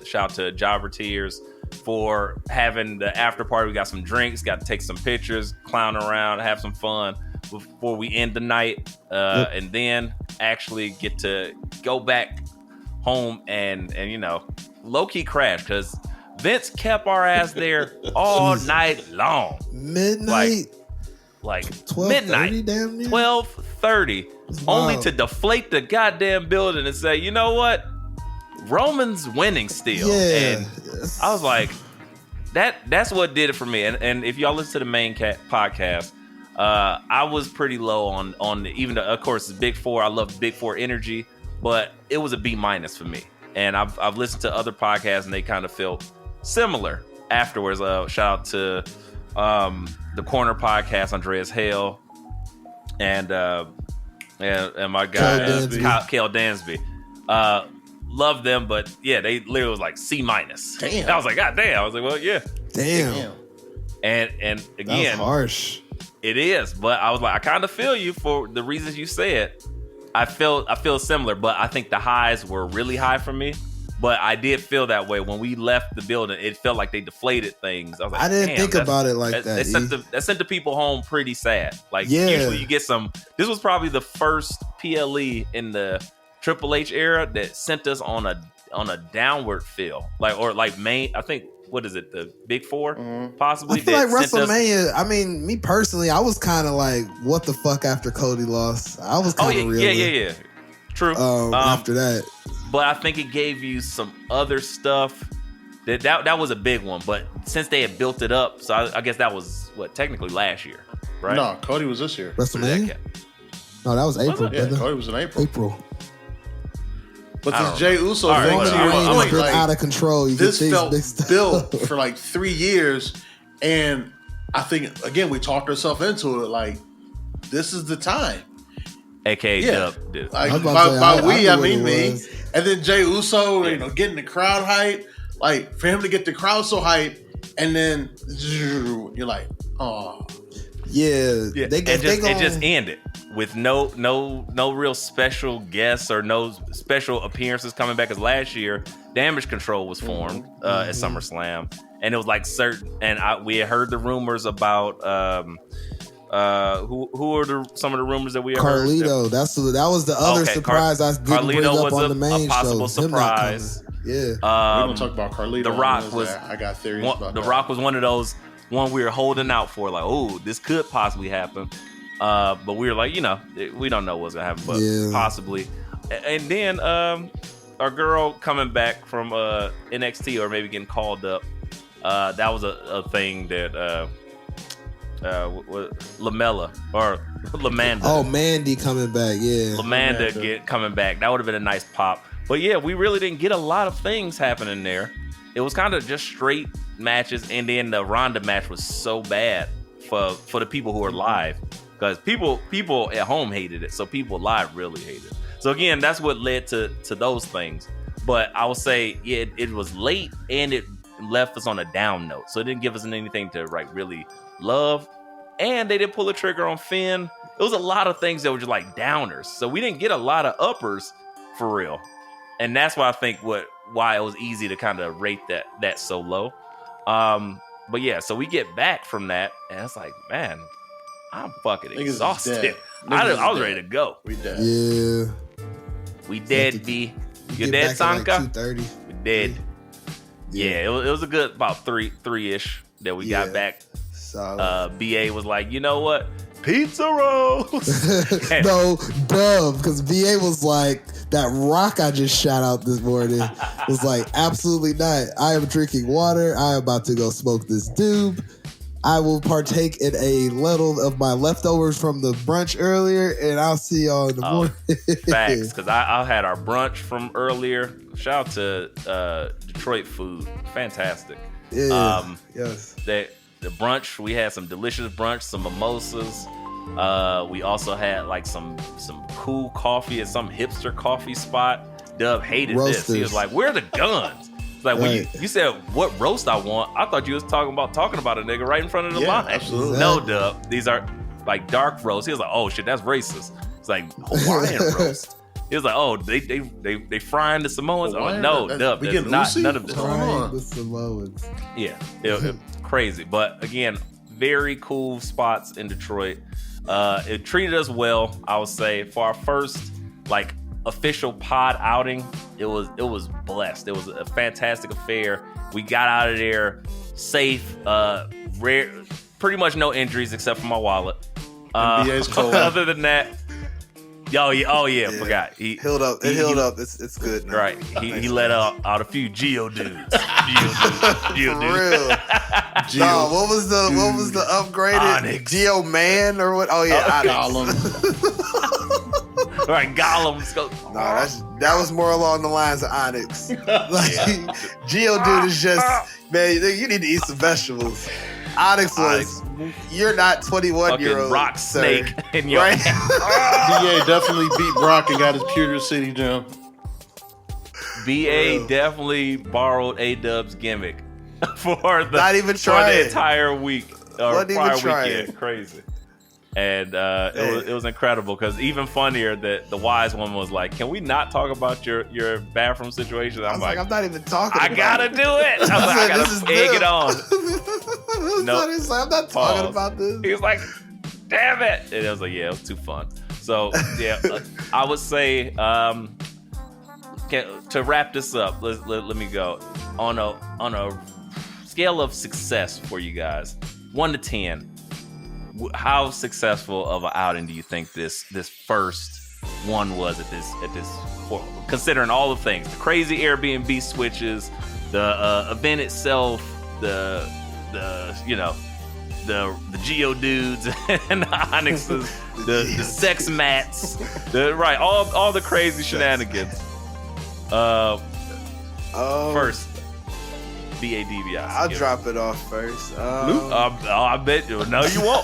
S3: shout out to Jobber Tears for having the after party. We got some drinks, got to take some pictures, clown around, have some fun before we end the night, and then actually get to go back home and low-key crash, because Vince kept our ass there all night long.
S2: Midnight?
S3: Like
S2: 12:30,
S3: midnight. Damn near? 12:30. Only to deflate the goddamn building and say, you know what? Roman's winning still.
S2: Yeah.
S3: And I was like, that's what did it for me. And if y'all listen to the main podcast, I was pretty low on even though, of course, it's Big Four. I love Big Four energy. but it was a B- for me. And I've listened to other podcasts and they kind of felt similar afterwards. Shout out to the Corner podcast, Andreas Hale, and my guy Kale Dansby. Love them, but yeah, they literally was like C-.
S4: Damn.
S3: I was like, God damn. I was like, well, yeah.
S2: Damn.
S3: And again,
S2: that's harsh.
S3: It is, but I was like, I kind of feel you for the reasons you said. I feel similar, but I think the highs were really high for me. But I did feel that way when we left the building. It felt like they deflated things. I was like,
S2: I didn't think about it like that.
S3: That sent the people home pretty sad. Like
S2: Yeah.
S3: usually you get some. This was probably the first PLE in the Triple H era that sent us on a downward feel. I think. What is it? The Big Four, possibly.
S2: I feel like WrestleMania. I mean, me personally, I was kind of like, "What the fuck?" After Cody lost, I was kind of
S3: yeah. True.
S2: After that,
S3: but I think it gave you some other stuff. That was a big one. But since they had built it up, so I guess that was technically last year, right?
S4: No, Cody was this year.
S2: WrestleMania. No, that was April.
S4: Yeah, Cody was in April. But this Jey Uso thing,
S2: I'm like out of control.
S4: This felt built for like 3 years, and I think again we talked ourselves into it. Like this is the time,
S3: aka Dub.
S4: Like, by we, I mean me. And then Jey Uso, getting the crowd hype. Like for him to get the crowd so hype, and then you're like, oh,
S3: yeah. They just ended with no real special guests or no special appearances coming back. As last year, Damage Control was formed at SummerSlam, and it was like certain. And we had heard the rumors about who are some of the rumors that we heard?
S2: Carlito. That was the other surprise I didn't
S3: Carlito
S2: bring up
S3: was
S2: on the main
S3: a possible
S2: show.
S3: surprise.
S2: Yeah,
S4: we're gonna talk about Carlito.
S3: The Rock was.
S4: I got theories about
S3: The
S4: that.
S3: Rock was one of those we were holding out for. Like, oh, this could possibly happen. But we were like, we don't know what's gonna happen, but possibly. And then our girl coming back from NXT or maybe getting called up. That was a thing that Lamella or Lamanda.
S2: Oh, Mandy coming back, yeah.
S3: Lamanda coming back. That would have been a nice pop. But yeah, we really didn't get a lot of things happening there. It was kind of just straight matches, and then the Ronda match was so bad for the people who are live, because people at home hated it, so people live really hated it. So again, that's what led to those things. But I will say, yeah, it was late and it left us on a down note, so it didn't give us anything to really love. And they didn't pull the trigger on Finn. It was a lot of things that were just like downers, so we didn't get a lot of uppers for real. And that's why I think why it was easy to kind of rate that so low. But yeah, so we get back from that, and it's like, man, I'm fucking exhausted. I was ready to go.
S4: We dead.
S2: Yeah.
S3: We dead, B. You dead, Sanka?
S2: Like 2:30.
S3: We dead. Yeah, it was a good about three-ish that we got back.
S2: Solid.
S3: BA was like, you know what? Pizza rolls.
S2: No, Dub, because BA was like, that rock I just shot out this morning was like, absolutely not. I am drinking water. I am about to go smoke this doob. I will partake in a little of my leftovers from the brunch earlier, and I'll see y'all in the morning.
S3: Facts, because I had our brunch from earlier. Shout out to Detroit food. Fantastic.
S2: Yeah. Yes.
S3: The brunch, we had some delicious brunch, some mimosas. We also had like some cool coffee at some hipster coffee spot. Dub hated
S2: Roasters.
S3: this. He was like, "Where are the guns?" It's like when you said what roast I want, I thought you was talking about a nigga right in front of the line.
S4: Absolutely.
S3: No, Dub. These are like dark roast. He was like, "Oh shit, that's racist." It's like Hawaiian roast. He was like, "Oh, they frying the Samoans." Oh no, Dub. That's not none of this.
S2: Frying the Samoans.
S3: Yeah, it crazy. But again, very cool spots in Detroit. It treated us well, I would say. For our first official pod outing, it was blessed. It was a fantastic affair. We got out of there safe. Pretty much no injuries except for my wallet.
S4: NBA's cold.
S3: Other than that, forgot. He
S5: healed up. It healed up. It's good now.
S3: Right. He let out a few Geo dudes.
S5: For real. No, what was the upgraded
S3: Onyx.
S5: Geo Man or what? Oh yeah, Onyx.
S4: Gollum.
S3: Right, Gollum.
S5: No,
S2: That was more along the lines of Onyx. Like, Geodude is just, man, you need to eat some vegetables. Onyx was, you're not 21-year-old.
S3: Rock
S2: sir.
S3: snake in your
S2: Right?
S4: BA definitely beat Brock and got his Pewter City gem.
S3: BA definitely borrowed A-Dub's gimmick for the entire week. Or prior weekend. Crazy. And it was incredible because even funnier that the wise woman was like, "Can we not talk about your bathroom situation?" I'm like,
S2: I'm not even talking.
S3: I gotta do it. I was like, I gotta egg it on.
S2: No, I'm not talking about this.
S3: He was like, "Damn it!" And I was like, "Yeah, it was too fun." So yeah, I would say to wrap this up. Let me go on a scale of success for you guys, 1 to 10. How successful of an outing do you think this first one was at this considering all the things, the crazy Airbnb switches, the event itself, the Geodudes and the Onyxes, the sex mats, all the crazy shenanigans. First, BADBI.
S2: I'll drop it off first.
S3: I bet you. No, you won't.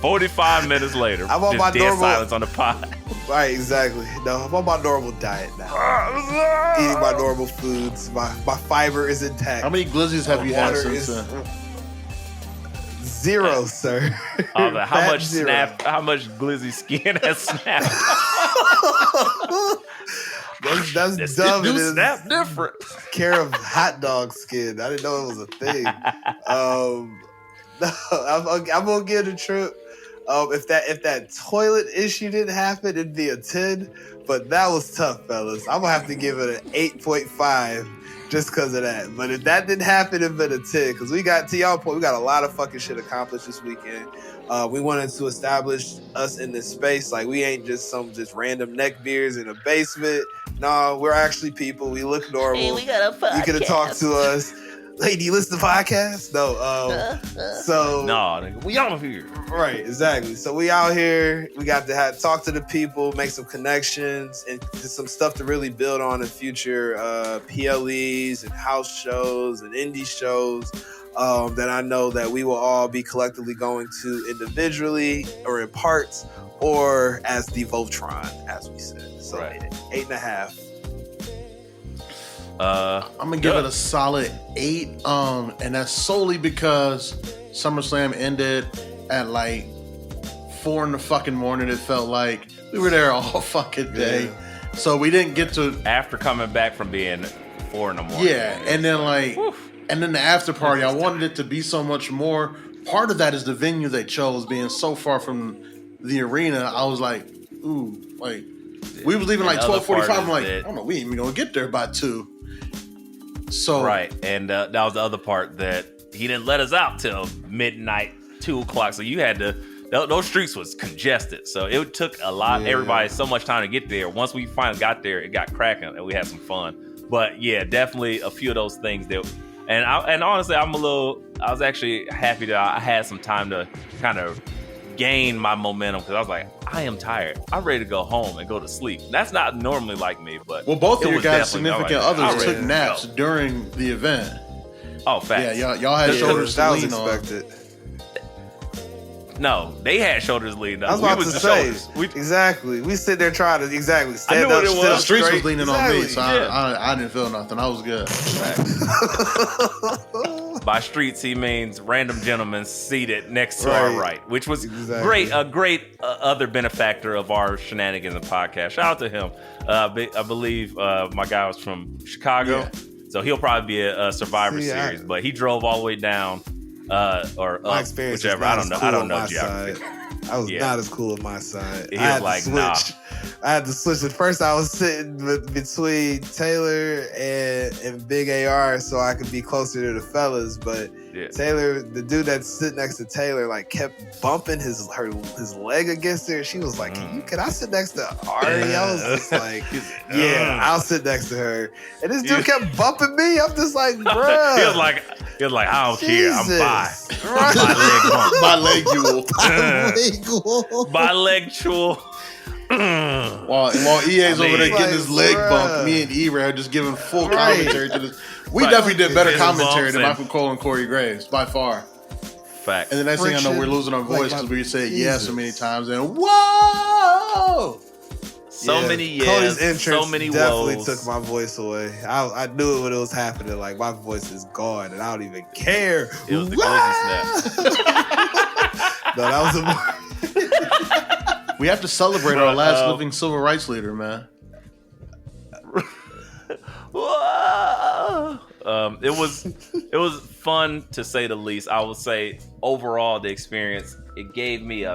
S3: 45 minutes later,
S2: I'm on my
S3: dead
S2: normal
S3: silence on the pod.
S2: Right, exactly. No, I'm on my normal diet now. Eating my normal foods. My fiber is intact.
S4: How many glizzies have you had since then?
S2: 0, sir.
S3: How much glizzy skin has snapped?
S2: That's dumb.
S3: It do snap different.
S2: Care of hot dog skin. I didn't know it was a thing. No, I'm gonna give it a trip. If that toilet issue didn't happen, it'd be a 10. But that was tough, fellas. I'm gonna have to give it an 8.5 just because of that. But if that didn't happen, it'd been a 10. Because we got, to y'all point, we got a lot of fucking shit accomplished this weekend. We wanted to establish us in this space. Like, we ain't just some random neckbeards in a basement. No, we're actually people. We look normal.
S6: Hey, we got a podcast.
S2: You could have talked to us. Hey, do you listen to podcasts? No. So
S3: no, we out here.
S2: Right, exactly. So we out here. We got to talk to the people, make some connections, and some stuff to really build on in future PLEs and house shows and indie shows that I know that we will all be collectively going to individually or in parts or as the Voltron, as we said. So 8.5.
S4: I'm gonna give it a solid 8, and that's solely because SummerSlam ended at like 4 in the fucking morning. It felt like we were there all fucking day, so we didn't get to
S3: after coming back from being 4 in the morning.
S4: Yeah, and then and then the after party. I wanted it to be so much more. Part of that is the venue they chose being so far from the arena. I was like, ooh, like we was leaving like 12:45. I'm like, I don't know, we ain't even gonna get there by 2. So
S3: right, and that was the other part that he didn't let us out till midnight, 2 o'clock. So you had to. Those streets was congested, so it took a lot. Everybody so much time to get there. Once we finally got there, it got cracking, and we had some fun. But yeah, definitely a few of those things that. And honestly, I was actually happy that I had some time to kind of gain my momentum because I was like, I am tired. I'm ready to go home and go to sleep. That's not normally like me, but
S4: both of your guys' significant others took naps during the event.
S3: Oh, facts.
S4: Yeah, y'all had shoulders to lean on.
S3: No, they had shoulders leaning up.
S2: I was about to say, exactly. We sit there trying to stand up.
S4: The streets was leaning on me, so I didn't feel nothing. I was good.
S3: By streets, he means random gentlemen seated next to our right, which was great. A great other benefactor of our shenanigans and podcast. Shout out to him. I believe my guy was from Chicago, so he'll probably be a Survivor Series. But he drove all the way down. Or
S2: my experience
S3: whichever. I don't know geography.
S2: I was not as cool on my side.
S3: He was like, nah.
S2: I had to switch. At first, I was sitting between Taylor and Big AR so I could be closer to the fellas. But Taylor, the dude that's sitting next to Taylor, like kept bumping his leg against her. She was like, "Can I sit next to Ari?" I was just like, I'll sit next to her. And this dude kept bumping me. I'm just like, bruh.
S3: He was like, I don't care. I'm bi.
S4: Bilingual.
S3: Bilingual.
S4: while EA's over there getting his leg bumped, me and E-Ray are just giving full commentary to this. We definitely did better commentary than Michael Cole and Corey Graves, by far.
S3: Fact.
S4: And the next thing I know, we're losing our voice because we said yes so many times and whoa!
S3: So many yes,
S5: Cody's entrance
S3: so many
S5: definitely
S3: woes.
S5: took my voice away. I knew it when it was happening. Like, my voice is gone, and I don't even care.
S3: It was the Glizzy snap.
S5: No, that was
S4: We have to celebrate our last living civil rights leader, man.
S3: It was fun to say the least. I would say overall the experience, it gave me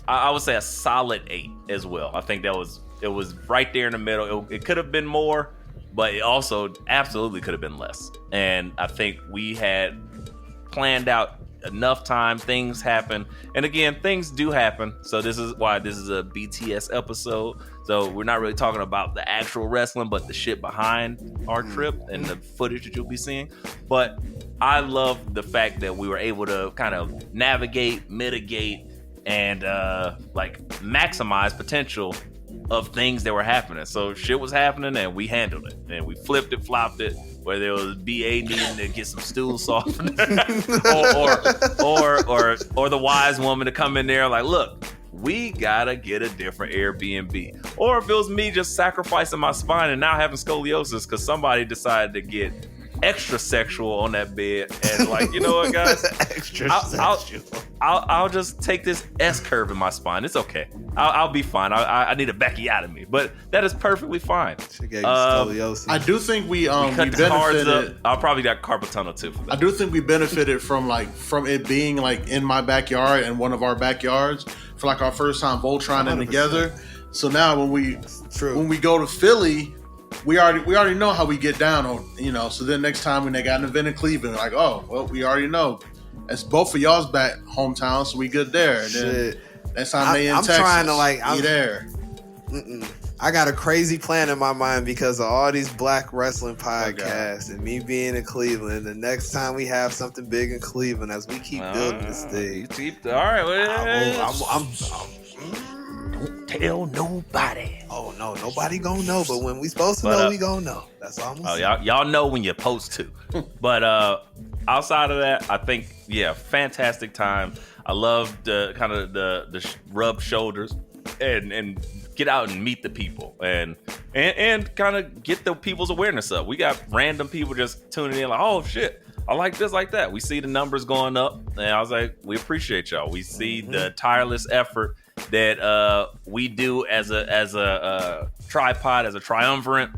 S3: I would say a solid 8 as well. I think it was right there in the middle. It could have been more, but it also absolutely could have been less. And I think we had planned out enough time. Things happen, and again, things do happen. So this is why this is a BTS episode. So we're not really talking about the actual wrestling, but the shit behind our trip and the footage that you'll be seeing. But I love the fact that we were able to kind of navigate, mitigate, and like maximize potential of things that were happening. So shit was happening, and we handled it, and we flipped it, flopped it. Whether it was BA needing to get some stool softener, or the wise woman to come in there like, look, we gotta get a different Airbnb. Or if it was me just sacrificing my spine and now having scoliosis because somebody decided to get extra sexual on that bed, and like, you know what, guys, I'll just take this S curve in my spine. It's okay. I'll be fine. I need a Beckyotomy, but that is perfectly fine.
S4: I do think we benefited.
S3: I'll probably got carpal tunnel too for that.
S4: I do think we benefited from it being like in my backyard and one of our backyards for like our first time Voltron and together. So now when we go to Philly, we already know how we get down on, you know. So then next time when they got an event in Cleveland, like, oh well, we already know. It's both of y'all's back hometown, so we good there. And then next time they in Texas,
S5: trying to
S4: be there.
S5: I got a crazy plan in my mind because of all these black wrestling podcasts and me being in Cleveland. The next time we have something big in Cleveland, as we keep building this thing,
S3: all right.
S5: Don't
S3: tell nobody.
S5: Oh no, nobody gonna know. But when we supposed to know, we gonna know. That's all I'm saying.
S3: Y'all know when you're supposed to. But outside of that, I think fantastic time. I love the kind of the rub shoulders and get out and meet the people and kind of get the people's awareness up. We got random people just tuning in like, oh shit, I like this, like that. We see the numbers going up, and I was like, we appreciate y'all. We see the tireless effort that we do as a tripod, as a triumvirate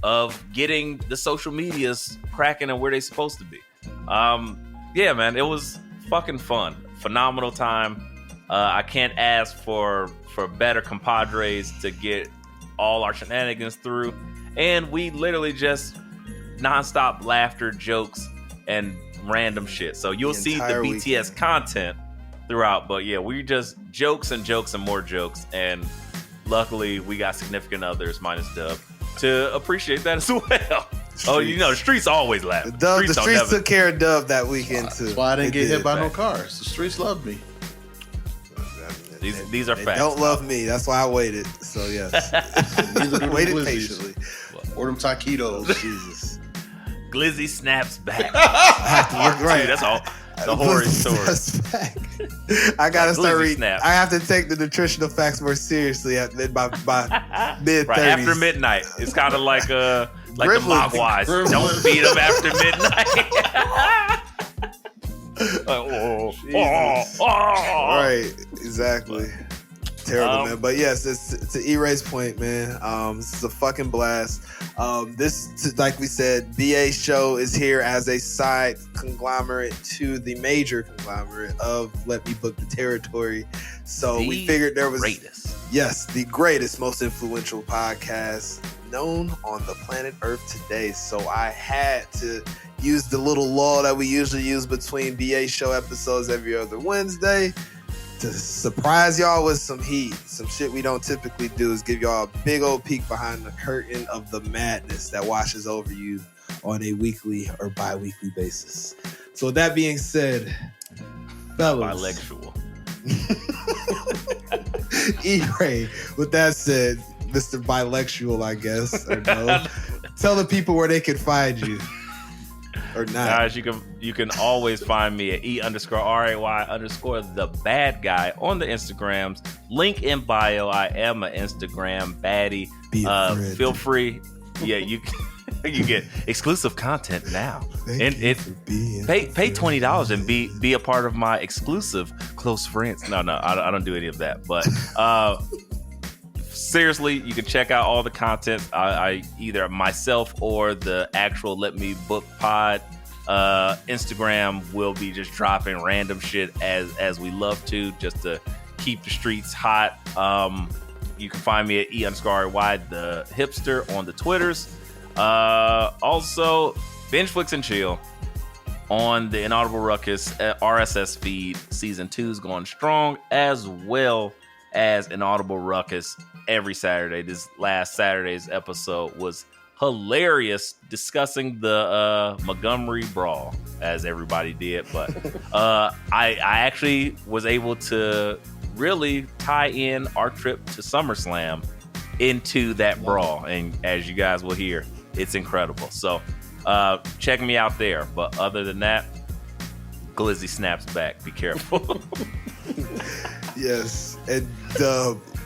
S3: of getting the social medias cracking and where they're supposed to be. Yeah, man, it was fucking fun. Phenomenal time. I can't ask for better compadres to get all our shenanigans through. And we literally just nonstop laughter, jokes, and random shit. So you'll see the BTS content throughout. But yeah, we just jokes and more jokes. And luckily, we got significant others, minus Dub, to appreciate that as well. Oh, you know, the streets always laugh.
S5: The streets took care of Dub that weekend, too.
S4: That's why I didn't get hit by no cars. The streets loved me.
S3: These are
S5: they
S3: facts.
S5: Don't love me. That's why I waited. So, yes. Waited patiently.
S4: Or them taquitos.
S5: Jesus.
S3: Glizzy snaps back.
S5: I have to look right.
S3: That's all. The horror story.
S5: I gotta start reading.
S3: Snap.
S5: I have to take the nutritional facts more seriously by mid-30s.
S3: Right, after midnight. It's kind of like the Mogwais. Don't feed them after midnight.
S5: Right, exactly. Terrible, man. But yes, it's to E-Ray's point, man. This is a fucking blast. This, like we said, BA show is here as a side conglomerate to the major conglomerate of Let Me Book the Territory. So we figured there was the greatest, most influential podcast known on the planet Earth today. So I had to use the little lull that we usually use between BA show episodes every other Wednesday to surprise y'all with some heat. Some shit we don't typically do is give y'all a big old peek behind the curtain of the madness that washes over you on a weekly or bi-weekly basis. So with that being said, fellas.
S3: Bisexual.
S2: E-Ray, with that said, Mr. Bilectual, I guess, or no? Tell the people where they can find you. Or not.
S3: Guys, you can always find me at E_RAY_ the bad guy on the Instagrams. Link in bio. I am an Instagram baddie. Feel free. Yeah, you get exclusive content now. Pay $20 and be a part of my exclusive close friends. No, I don't do any of that. But seriously, you can check out all the content. I either myself or the actual Let Me Book Pod Instagram will be just dropping random shit as we love to, just to keep the streets hot. You can find me at E_RAY the hipster on the Twitters. Also, Binge Flicks and Chill on the Inaudible Ruckus RSS feed. Season 2 is going strong, as well as Inaudible Ruckus every Saturday. This last Saturday's episode was hilarious, discussing the Montgomery Brawl, as everybody did. But I actually was able to really tie in our trip to SummerSlam into that brawl. And as you guys will hear, it's incredible. So check me out there. But other than that, Glizzy snaps back. Be careful.
S2: Yes. And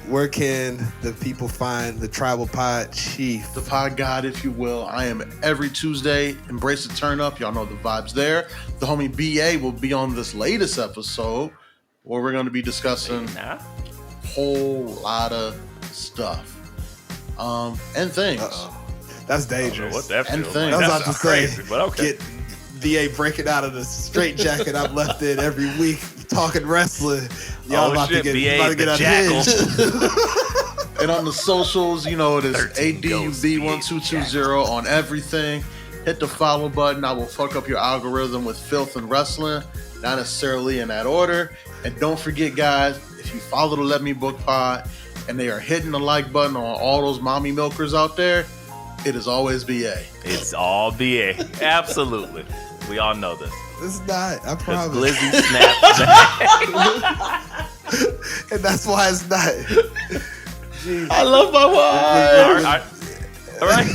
S2: where can the people find the Tribal Pod Chief?
S4: The Pod God, if you will. I am every Tuesday. Embrace the turn up. Y'all know the vibes there. The homie BA will be on this latest episode where we're going to be discussing a whole lot of stuff and things.
S2: That's dangerous.
S3: What that
S4: And
S3: feels
S4: things.
S3: like.
S2: I was
S3: That's
S2: about to say,
S3: crazy, but okay.
S2: get VA breaking out of the straight jacket I'm left in every week, talking wrestling. Y'all about to get
S3: VA,
S2: unhinged.
S4: And on the socials, you know, it is
S3: 13 ghosts,
S4: ADUB1220 on everything. Hit the follow button. I will fuck up your algorithm with filth and wrestling, not necessarily in that order. And don't forget, guys, if you follow the Let Me Book Pod and they are hitting the like button on all those mommy milkers out there, it is always BA.
S3: It's all BA. Absolutely. We all know this.
S2: It's not. I promise.
S3: Glizzy snaps back.
S2: And that's why it's not.
S4: I love my wife.
S3: All right.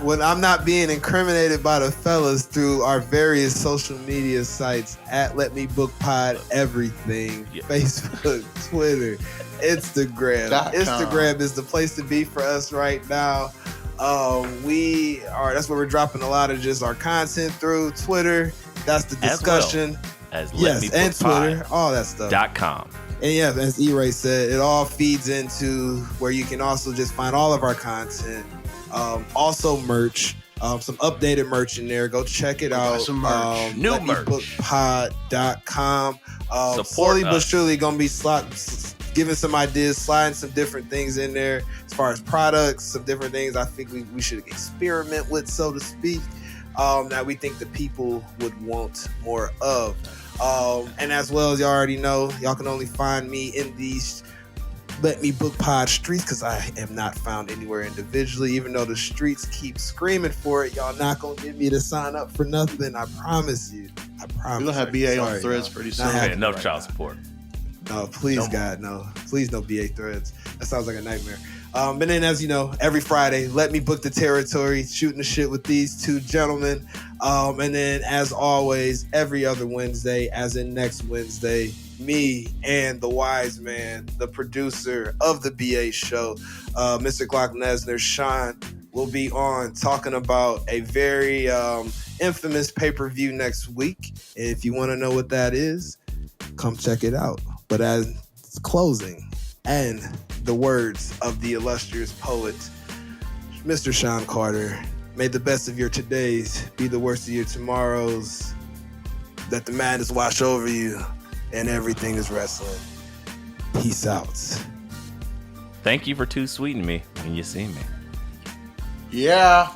S2: When I'm not being incriminated by the fellas through our various social media sites at Let Me Book Pod everything, Facebook, Twitter, Instagram. Instagram is the place to be for us right now. That's where we're dropping a lot of just our content through. Twitter, that's the discussion.
S3: As
S2: and Twitter, all that stuff.
S3: .com.
S2: And yeah, as E-Ray said, it all feeds into where you can also just find all of our content. Also merch, some updated merch in there. Go check it out.
S4: Some merch.
S3: New merch.
S2: LetMeBookPod.com. Slowly but surely gonna be giving some ideas, sliding some different things in there as far as products, some different things I think we should experiment with, so to speak, that we think the people would want more of. And as well as y'all already know, y'all can only find me in these Let Me Book Pod streets, because I am not found anywhere individually. Even though the streets keep screaming for it, y'all not gonna get me to sign up for nothing. I promise you. I promise.
S4: We're gonna have BA on Threads pretty soon.
S3: Enough child support.
S2: No, please, God, no. Please, no BA Threads. That sounds like a nightmare. But then, as you know, every Friday, Let Me Book the Territory, shooting the shit with these two gentlemen. And then, as always, every other Wednesday, as in next Wednesday, me and the wise man, the producer of the BA show, Mr. Glock Nesner, Sean, will be on talking about a very infamous pay-per-view next week. If you want to know what that is, come check it out. But as closing, and the words of the illustrious poet, Mr. Sean Carter, may the best of your todays be the worst of your tomorrows. Let the madness wash over you, and everything is wrestling. Peace out.
S3: Thank you for too sweeting me when you see me.
S4: Yeah.